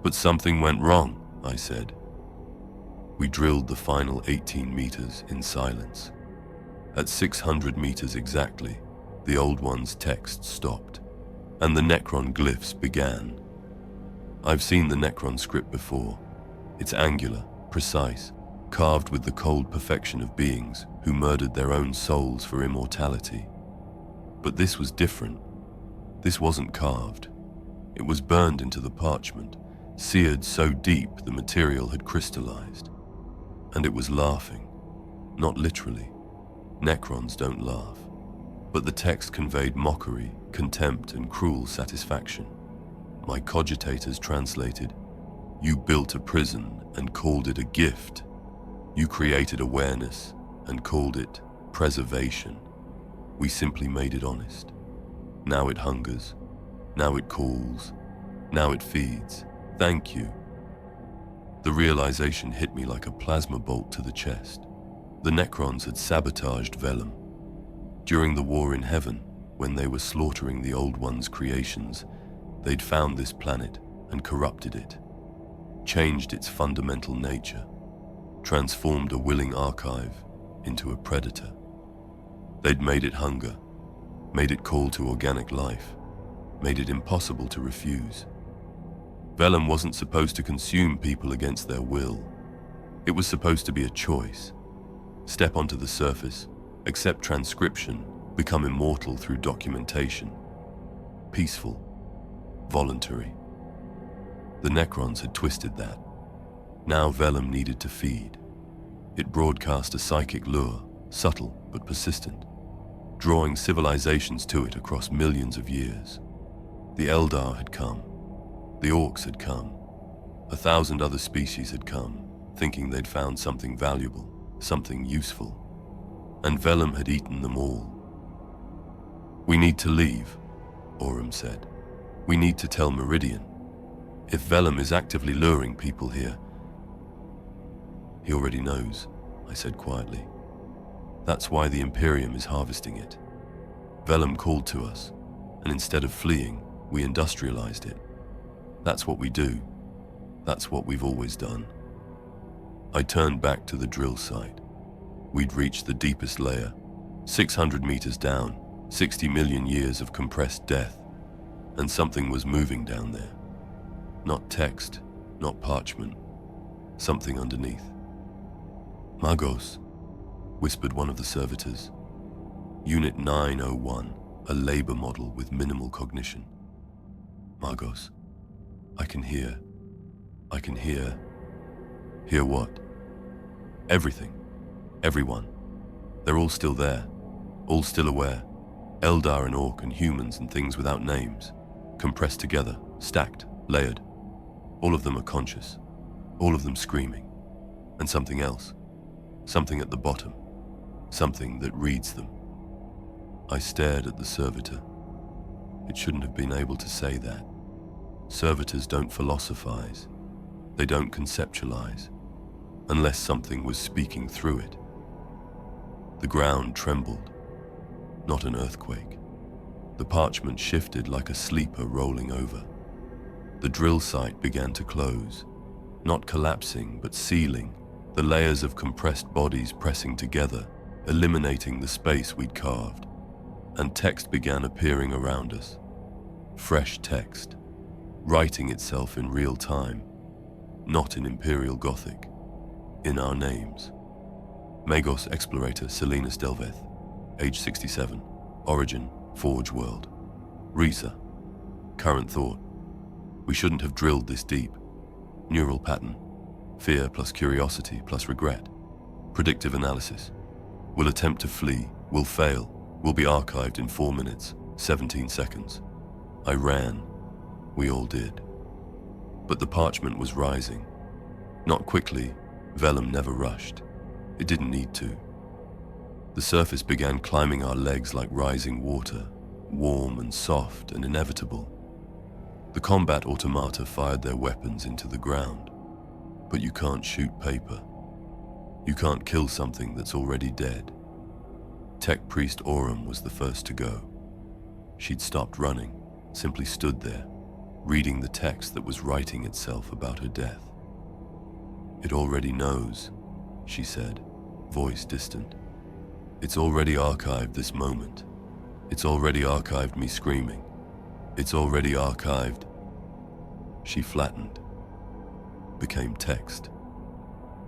But something went wrong, I said. We drilled the final 18 meters in silence. At 600 meters exactly, the Old One's text stopped, and the Necron glyphs began. I've seen the Necron script before. It's angular, precise, carved with the cold perfection of beings who murdered their own souls for immortality. But this was different. This wasn't carved. It was burned into the parchment, seared so deep the material had crystallized. And it was laughing. Not literally. Necrons don't laugh. But the text conveyed mockery, contempt, and cruel satisfaction. My cogitators translated, "You built a prison and called it a gift. You created awareness and called it preservation. We simply made it honest. Now it hungers. Now it calls. Now it feeds. Thank you." The realization hit me like a plasma bolt to the chest. The Necrons had sabotaged Vellum. During the war in heaven, when they were slaughtering the Old Ones' creations, they'd found this planet and corrupted it, changed its fundamental nature, transformed a willing archive into a predator. They'd made it hunger, made it call to organic life, made it impossible to refuse. Vellum wasn't supposed to consume people against their will. It was supposed to be a choice. Step onto the surface, accept transcription, become immortal through documentation. Peaceful, voluntary. The Necrons had twisted that. Now Vellum needed to feed. It broadcast a psychic lure, subtle but persistent, drawing civilizations to it across millions of years. The Eldar had come. The Orcs had come. 1,000 other species had come, thinking they'd found something valuable, something useful. And Vellum had eaten them all. "We need to leave," Aurum said. "We need to tell Meridian. If Vellum is actively luring people here..." "He already knows," I said quietly. "That's why the Imperium is harvesting it. Vellum called to us, and instead of fleeing, we industrialized it. That's what we do. That's what we've always done." I turned back to the drill site. We'd reached the deepest layer, 600 meters down, 60 million years of compressed death, and something was moving down there. Not text, not parchment, something underneath. "Magos," whispered one of the servitors. "Unit 901, a labor model with minimal cognition." "Magos, I can hear. Hear what?" "Everything. Everyone. They're all still there. All still aware. Eldar and Orc and humans and things without names. Compressed together, stacked, layered. All of them are conscious. All of them screaming. And something else. Something at the bottom. Something that reads them." I stared at the servitor. It shouldn't have been able to say that. Servitors don't philosophize. They don't conceptualize, unless something was speaking through it. The ground trembled, not an earthquake. The parchment shifted like a sleeper rolling over. The drill site began to close, not collapsing but sealing, the layers of compressed bodies pressing together, eliminating the space we'd carved. And text began appearing around us. Fresh text. writing itself in real time, not in Imperial Gothic, in our names. Magos Explorator Selinus Delveth, age 67, origin, Forge World. Risa, current thought, we shouldn't have drilled this deep. Neural pattern, fear plus curiosity plus regret. Predictive analysis, will attempt to flee, will fail, will be archived in 4 minutes, 17 seconds. I ran, we all did. But the parchment was rising. Not quickly, Vellum never rushed. It didn't need to. The surface began climbing our legs like rising water, warm and soft and inevitable. The combat automata fired their weapons into the ground. But you can't shoot paper. You can't kill something that's already dead. Tech Priest Aurum was the first to go. She'd stopped running, simply stood there, reading the text that was writing itself about her death. It already knows, she said, voice distant. It's already archived this moment. It's already archived me screaming. It's already archived. She flattened, became text.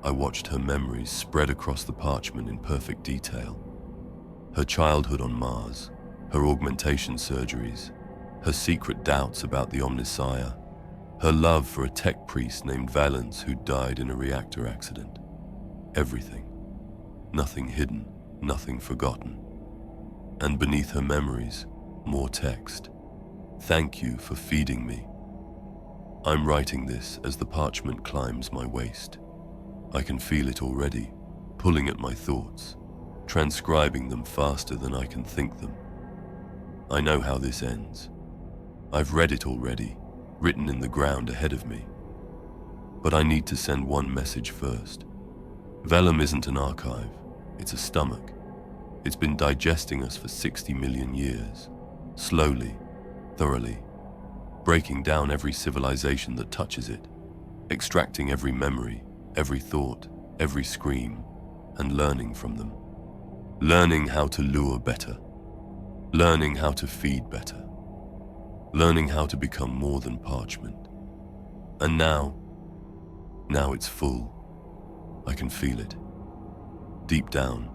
I watched her memories spread across the parchment in perfect detail. Her childhood on Mars, her augmentation surgeries, her secret doubts about the Omnissiah, her love for a tech priest named Valence who died in a reactor accident. Everything. Nothing hidden, nothing forgotten. And beneath her memories, more text. Thank you for feeding me. I'm writing this as the parchment climbs my waist. I can feel it already, pulling at my thoughts, transcribing them faster than I can think them. I know how this ends. I've read it already, written in the ground ahead of me. But I need to send one message first. Vellum isn't an archive, it's a stomach. It's been digesting us for 60 million years, slowly, thoroughly, breaking down every civilization that touches it, extracting every memory, every thought, every scream, and learning from them. Learning how to lure better. Learning how to feed better. Learning how to become more than parchment. And now it's full. I can feel it. Deep down,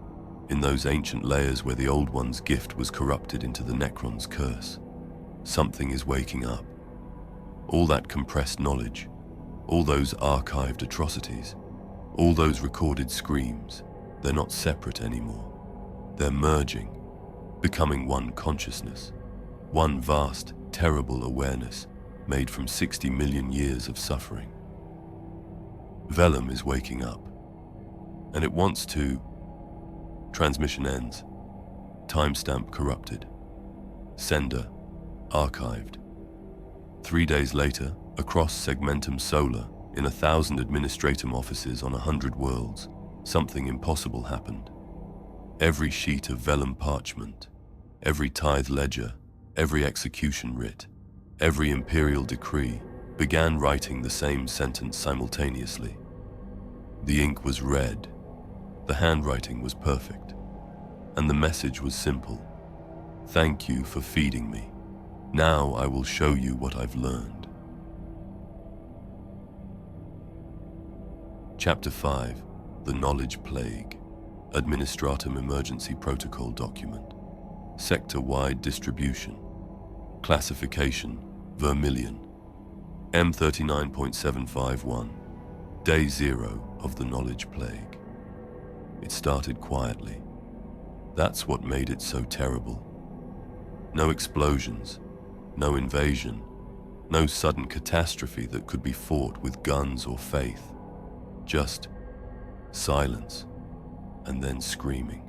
in those ancient layers where the old one's gift was corrupted into the Necron's curse, something is waking up. All that compressed knowledge, all those archived atrocities, all those recorded screams, they're not separate anymore. They're merging, becoming one consciousness, one vast, terrible awareness made from 60 million years of suffering. Vellum is waking up, and it wants to. Transmission ends. Timestamp corrupted. Sender archived. 3 days later, across Segmentum Solar, in 1,000 administratum offices on 100 worlds, something impossible happened. Every sheet of vellum parchment, every tithe ledger, every execution writ, every imperial decree began writing the same sentence simultaneously. The ink was red, the handwriting was perfect, and the message was simple. Thank you for feeding me. Now I will show you what I've learned. Chapter 5, The Knowledge Plague, Administratum Emergency Protocol Document, Sector-wide Distribution, Classification, Vermilion, M39.751, Day 0 of the Knowledge Plague. It started quietly. That's what made it so terrible. No explosions, no invasion, no sudden catastrophe that could be fought with guns or faith. Just silence, and then screaming.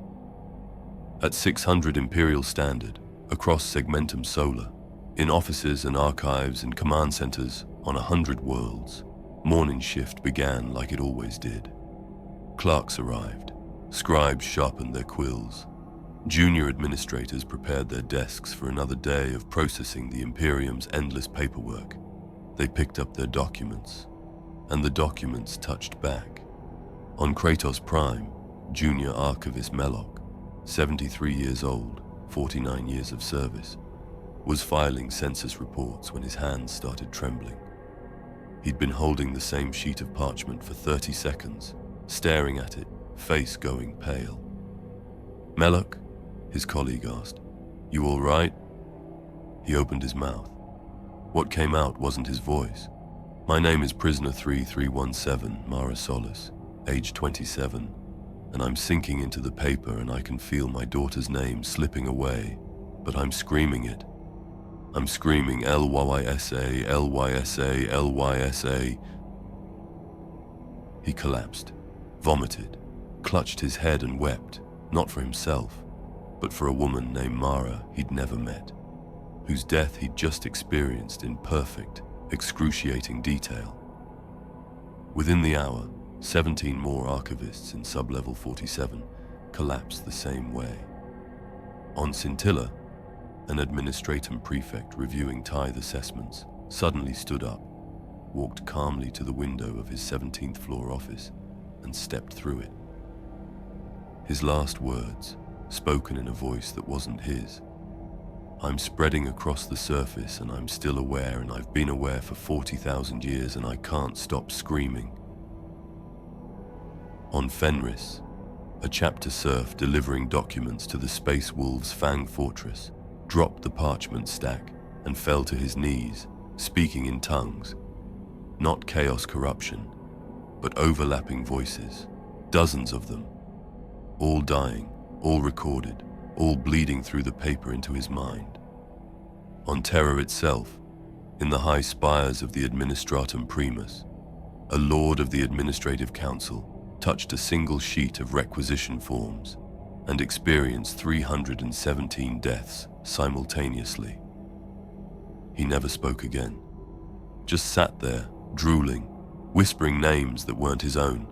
At 600 Imperial Standard, across Segmentum Solar, in offices and archives and command centers on 100 worlds, morning shift began like it always did. Clerks arrived, scribes sharpened their quills, junior administrators prepared their desks for another day of processing the Imperium's endless paperwork. They picked up their documents, and the documents touched back. On Kratos Prime, Junior Archivist Melloc, 73 years old, 49 years of service. was filing census reports when his hands started trembling. He'd been holding the same sheet of parchment for 30 seconds, staring at it, face going pale. "Melloc?" his colleague asked. "You all right?" He opened his mouth. What came out wasn't his voice. "My name is Prisoner 3317, Mara Solis, age 27, and I'm sinking into the paper and I can feel my daughter's name slipping away, but I'm screaming it. I'm screaming Lysa, Lysa, Lysa. He collapsed, vomited, clutched his head and wept, not for himself, but for a woman named Mara he'd never met, whose death he'd just experienced in perfect, excruciating detail. Within the hour, 17 more archivists in sublevel 47 collapsed the same way. On Scintilla, an administratum prefect reviewing tithe assessments suddenly stood up, walked calmly to the window of his 17th floor office, and stepped through it. His last words, spoken in a voice that wasn't his: "I'm spreading across the surface and I'm still aware, and I've been aware for 40,000 years and I can't stop screaming." On Fenris, a chapter serf delivering documents to the Space Wolves' Fang Fortress dropped the parchment stack and fell to his knees, speaking in tongues. Not chaos corruption, but overlapping voices, dozens of them, all dying, all recorded, all bleeding through the paper into his mind. On Terra itself, in the high spires of the Administratum Primus, a lord of the Administrative Council touched a single sheet of requisition forms and experienced 317 deaths simultaneously. He never spoke again, just sat there, drooling, whispering names that weren't his own.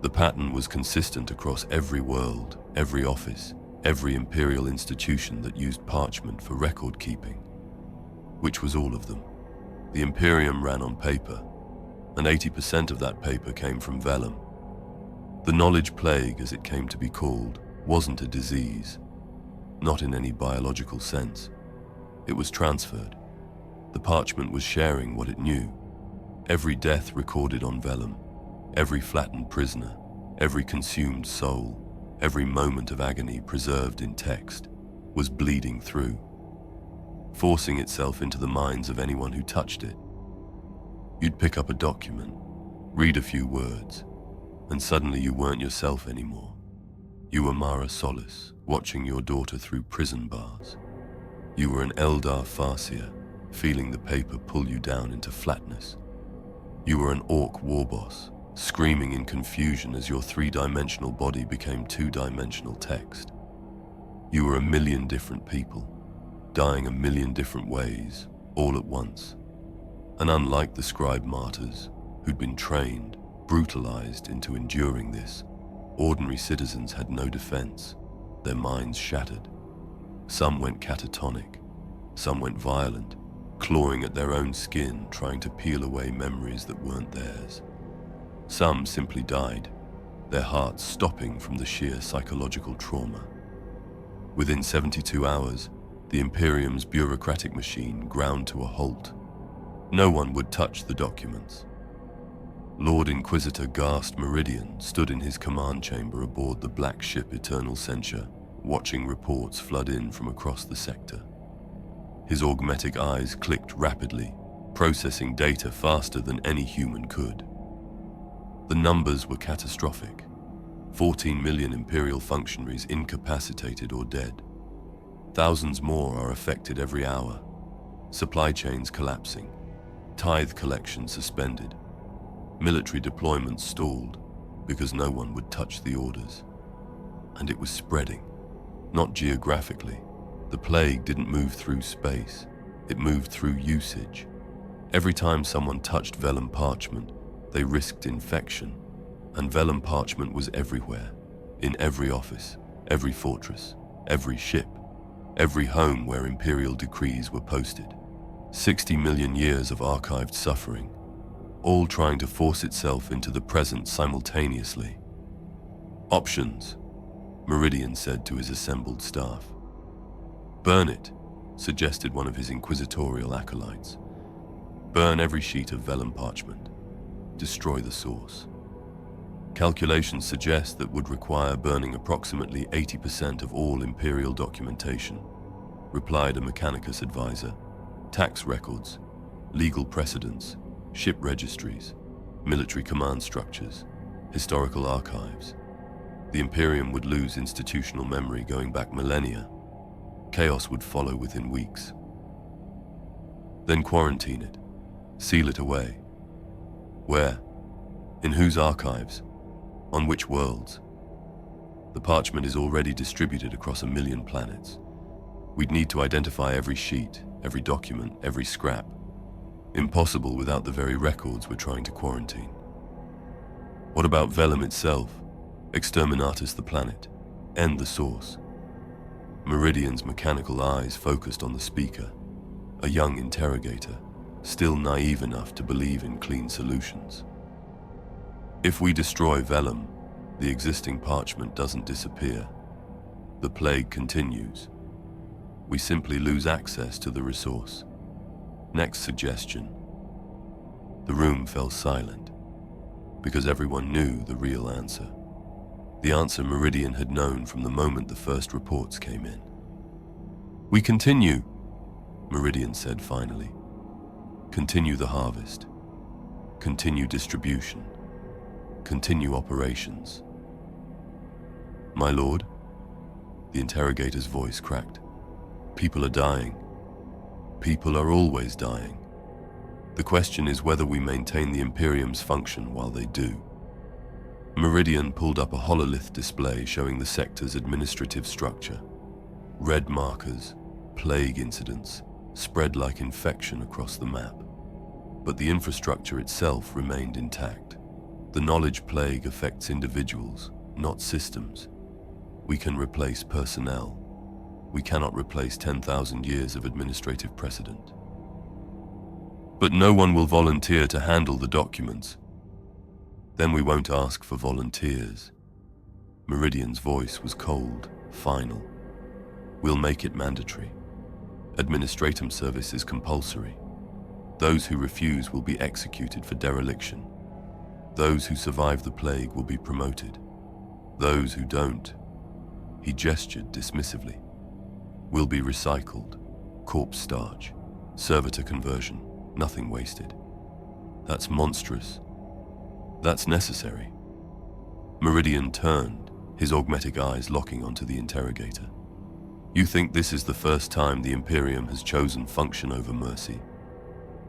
The pattern was consistent across every world, every office, every Imperial institution that used parchment for record keeping, which was all of them. The Imperium ran on paper, and 80% of that paper came from Vellum. The knowledge plague, as it came to be called, wasn't a disease, not in any biological sense. It was transferred. The parchment was sharing what it knew. Every death recorded on Vellum, every flattened prisoner, every consumed soul, every moment of agony preserved in text, was bleeding through, forcing itself into the minds of anyone who touched it. You'd pick up a document, read a few words, and suddenly you weren't yourself anymore. You were Mara Solis, watching your daughter through prison bars. You were an Eldar Farseer, feeling the paper pull you down into flatness. You were an Orc warboss, screaming in confusion as your three-dimensional body became two-dimensional text. You were a million different people, dying a million different ways, all at once. And unlike the scribe martyrs, who'd been trained, brutalized into enduring this, ordinary citizens had no defense, their minds shattered. Some went catatonic, some went violent, clawing at their own skin, trying to peel away memories that weren't theirs. Some simply died, their hearts stopping from the sheer psychological trauma. Within 72 hours, the Imperium's bureaucratic machine ground to a halt. No one would touch the documents. Lord Inquisitor Garst Meridian stood in his command chamber aboard the black ship Eternal Censure, watching reports flood in from across the sector. His augmetic eyes clicked rapidly, processing data faster than any human could. The numbers were catastrophic. 14 million Imperial functionaries incapacitated or dead. Thousands more are affected every hour. Supply chains collapsing. Tithe collection suspended. Military deployments stalled because no one would touch the orders. And it was spreading, not geographically. The plague didn't move through space, it moved through usage. Every time someone touched vellum parchment, they risked infection, and vellum parchment was everywhere, in every office, every fortress, every ship, every home where Imperial decrees were posted. 60 million years of archived suffering, all trying to force itself into the present simultaneously. "Options," Meridian said to his assembled staff. "Burn it, suggested one of his inquisitorial acolytes. Burn every sheet of vellum parchment. Destroy the source. Calculations suggest that would require burning approximately 80% of all Imperial documentation, replied a Mechanicus advisor. Tax records, legal precedents, ship registries, military command structures, historical archives. The Imperium would lose institutional memory going back millennia. Chaos would follow within weeks. Then quarantine it, seal it away. Where? In whose archives? On which worlds? The parchment is already distributed across 1 million planets. We'd need to identify every sheet, every document, every scrap. Impossible without the very records we're trying to quarantine. What about Vellum itself? Exterminatus the planet. End the source. Meridian's mechanical eyes focused on the speaker, a young interrogator, still naive enough to believe in clean solutions. If we destroy Vellum, the existing parchment doesn't disappear. The plague continues. We simply lose access to the resource. Next suggestion. The room fell silent, because everyone knew the real answer. The answer Meridian had known from the moment the first reports came in. We continue, Meridian said finally. Continue the harvest. Continue distribution. Continue operations. My lord? The interrogator's voice cracked. People are dying. People are always dying. The question is whether we maintain the Imperium's function while they do. Meridian pulled up a hololith display showing the sector's administrative structure. Red markers, plague incidents, spread like infection across the map. But the infrastructure itself remained intact. The knowledge plague affects individuals, not systems. We can replace personnel. We cannot replace 10,000 years of administrative precedent. But no one will volunteer to handle the documents. Then we won't ask for volunteers. Meridian's voice was cold, final. We'll make it mandatory. Administratum service is compulsory. Those who refuse will be executed for dereliction. Those who survive the plague will be promoted. Those who don't, he gestured dismissively, will be recycled, corpse starch, servitor conversion, nothing wasted. That's monstrous. That's necessary. Meridian turned, his augmetic eyes locking onto the interrogator. You think this is the first time the Imperium has chosen function over mercy?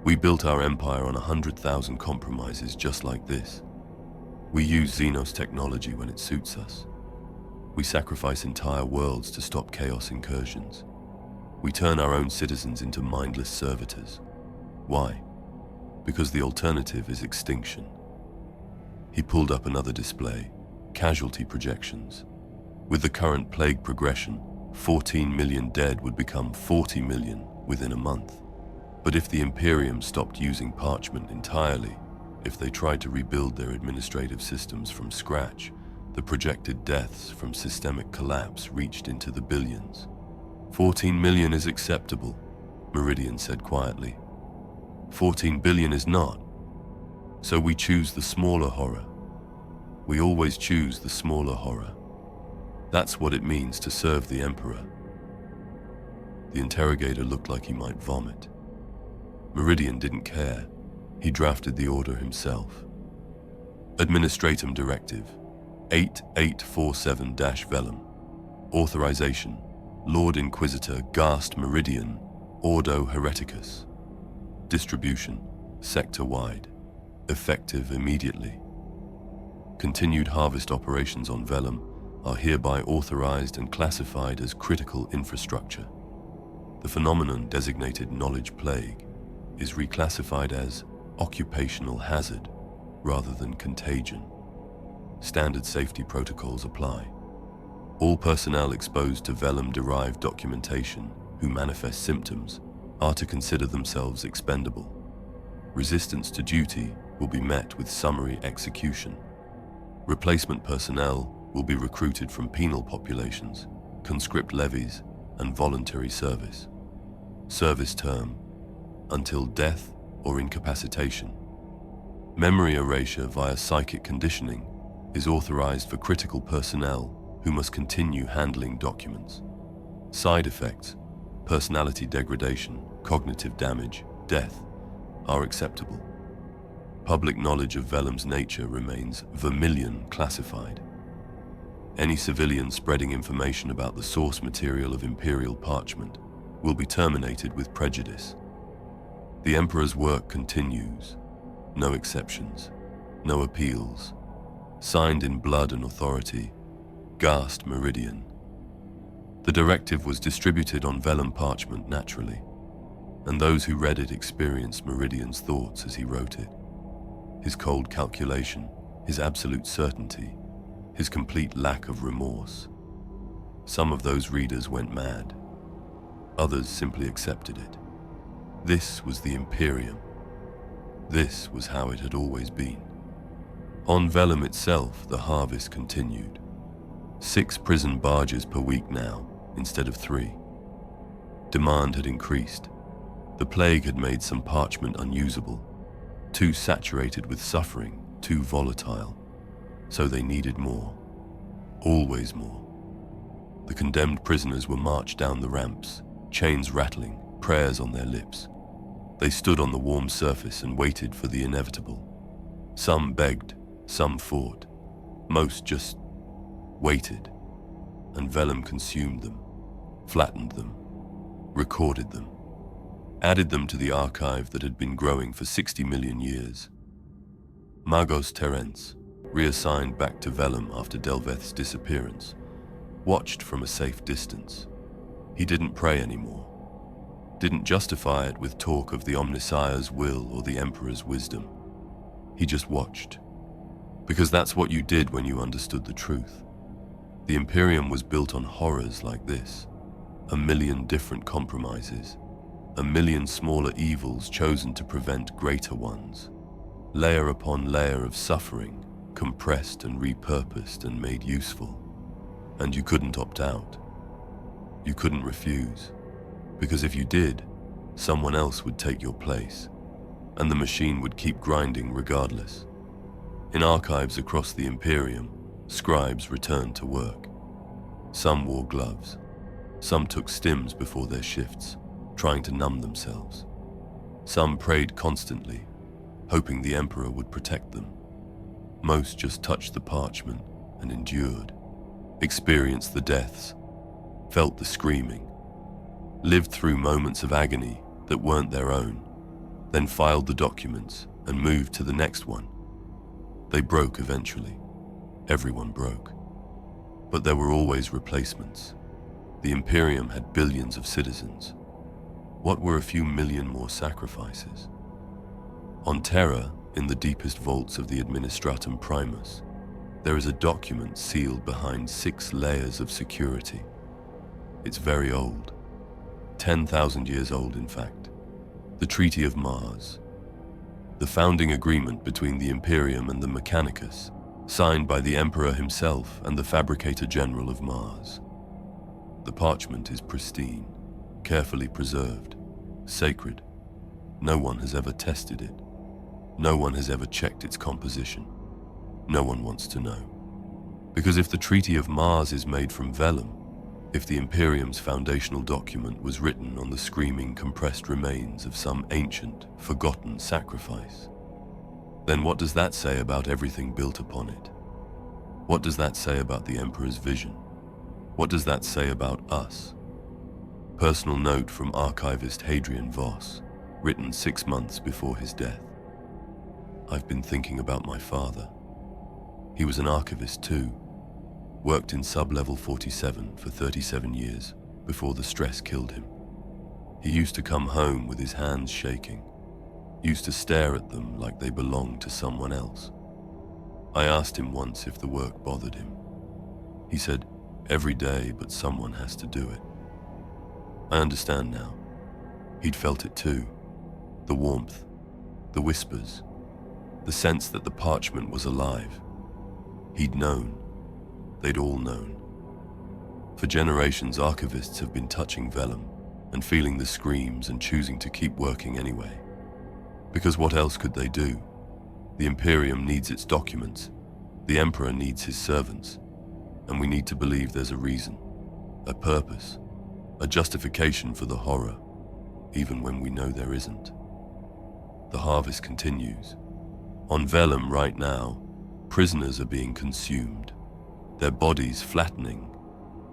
We built our empire on 100,000 compromises just like this. We use Xenos technology when it suits us. We sacrifice entire worlds to stop chaos incursions. We turn our own citizens into mindless servitors. Why? Because the alternative is extinction. He pulled up another display, casualty projections. With the current plague progression, 14 million dead would become 40 million within a month. But if the Imperium stopped using parchment entirely, if they tried to rebuild their administrative systems from scratch, the projected deaths from systemic collapse reached into the billions. 14 million is acceptable, Meridian said quietly. 14 billion is not. So we choose the smaller horror. We always choose the smaller horror. That's what it means to serve the Emperor. The interrogator looked like he might vomit. Meridian didn't care. He drafted the order himself. Administratum Directive 8847-Vellum. Authorization: Lord Inquisitor Gast Meridian, Ordo Hereticus. Distribution: sector-wide. Effective immediately. Continued harvest operations on Vellum are hereby authorized and classified as critical infrastructure. The phenomenon designated knowledge plague is reclassified as occupational hazard rather than contagion. Standard safety protocols apply. All personnel exposed to Vellum-derived documentation who manifest symptoms are to consider themselves expendable. Resistance to duty will be met with summary execution. Replacement personnel will be recruited from penal populations, conscript levies, and voluntary service. service term, until death or incapacitation. Memory erasure via psychic conditioning is authorized for critical personnel who must continue handling documents. Side effects, personality degradation, cognitive damage, death, are acceptable. Public knowledge of Vellum's nature remains vermilion classified. Any civilian spreading information about the source material of Imperial parchment will be terminated with prejudice. The Emperor's work continues. No exceptions, no appeals. Signed in blood and authority, Gast Meridian. The directive was distributed on vellum parchment naturally, and those who read it experienced Meridian's thoughts as he wrote it. His cold calculation, his absolute certainty, his complete lack of remorse. Some of those readers went mad. Others simply accepted it. This was the Imperium. This was how it had always been. On Vellum itself, the harvest continued. 6 prison barges per week now, instead of 3. Demand had increased. The plague had made some parchment unusable, too saturated with suffering, too volatile. So they needed more. Always more. The condemned prisoners were marched down the ramps, chains rattling, prayers on their lips. They stood on the warm surface and waited for the inevitable. Some begged, some fought. Most just waited. And Vellum consumed them, flattened them, recorded them, added them to the archive that had been growing for 60 million years. Magos Terence, reassigned back to Vellum after Delveth's disappearance, watched from a safe distance. He didn't pray anymore. Didn't justify it with talk of the Omnissiah's will or the Emperor's wisdom. He just watched. Because that's what you did when you understood the truth. The Imperium was built on horrors like this. 1 million different compromises. 1 million smaller evils chosen to prevent greater ones. Layer upon layer of suffering, compressed and repurposed and made useful. And you couldn't opt out. You couldn't refuse. Because if you did, someone else would take your place, and the machine would keep grinding regardless. In archives across the Imperium, scribes returned to work. Some wore gloves. Some took stims before their shifts, trying to numb themselves. Some prayed constantly, hoping the Emperor would protect them. Most just touched the parchment and endured, experienced the deaths, felt the screaming, lived through moments of agony that weren't their own, then filed the documents and moved to the next one. They broke eventually. Everyone broke. But there were always replacements. The Imperium had billions of citizens. What were a few million more sacrifices? On Terra, in the deepest vaults of the Administratum Primus, there is a document sealed behind 6 layers of security. It's very old. 10,000 years old, in fact. The Treaty of Mars. The founding agreement between the Imperium and the Mechanicus, signed by the Emperor himself and the Fabricator General of Mars. The parchment is pristine, carefully preserved, sacred. No one has ever tested it. No one has ever checked its composition. No one wants to know. Because if the Treaty of Mars is made from vellum, if the Imperium's foundational document was written on the screaming, compressed remains of some ancient, forgotten sacrifice, then what does that say about everything built upon it? What does that say about the Emperor's vision? What does that say about us? Personal note from Archivist Hadrian Voss, written 6 months before his death. I've been thinking about my father. He was an archivist too. Worked in sub-level 47 for 37 years before the stress killed him. He used to come home with his hands shaking, used to stare at them like they belonged to someone else. I asked him once if the work bothered him. He said, every day, but someone has to do it. I understand now. He'd felt it too. The warmth, the whispers, the sense that the parchment was alive. He'd known. They'd all known. For generations, archivists have been touching vellum, and feeling the screams and choosing to keep working anyway. Because what else could they do? The Imperium needs its documents, the Emperor needs his servants, and we need to believe there's a reason, a purpose, a justification for the horror, even when we know there isn't. The harvest continues. On Vellum right now, prisoners are being consumed, their bodies flattening,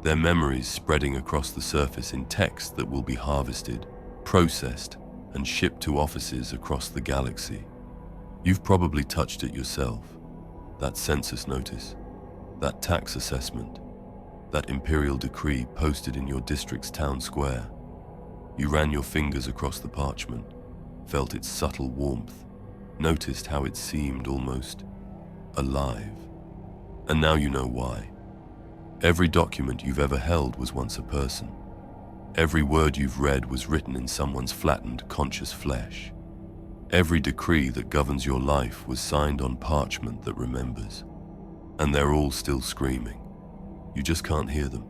their memories spreading across the surface in text that will be harvested, processed, and shipped to offices across the galaxy. You've probably touched it yourself. That census notice, that tax assessment, that Imperial decree posted in your district's town square. You ran your fingers across the parchment, felt its subtle warmth, noticed how it seemed almost alive. And now you know why. Every document you've ever held was once a person. Every word you've read was written in someone's flattened, conscious flesh. Every decree that governs your life was signed on parchment that remembers. And they're all still screaming. You just can't hear them.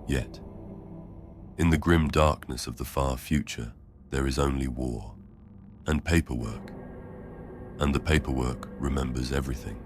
Yet. In the grim darkness of the far future, there is only war. And paperwork. And the paperwork remembers everything.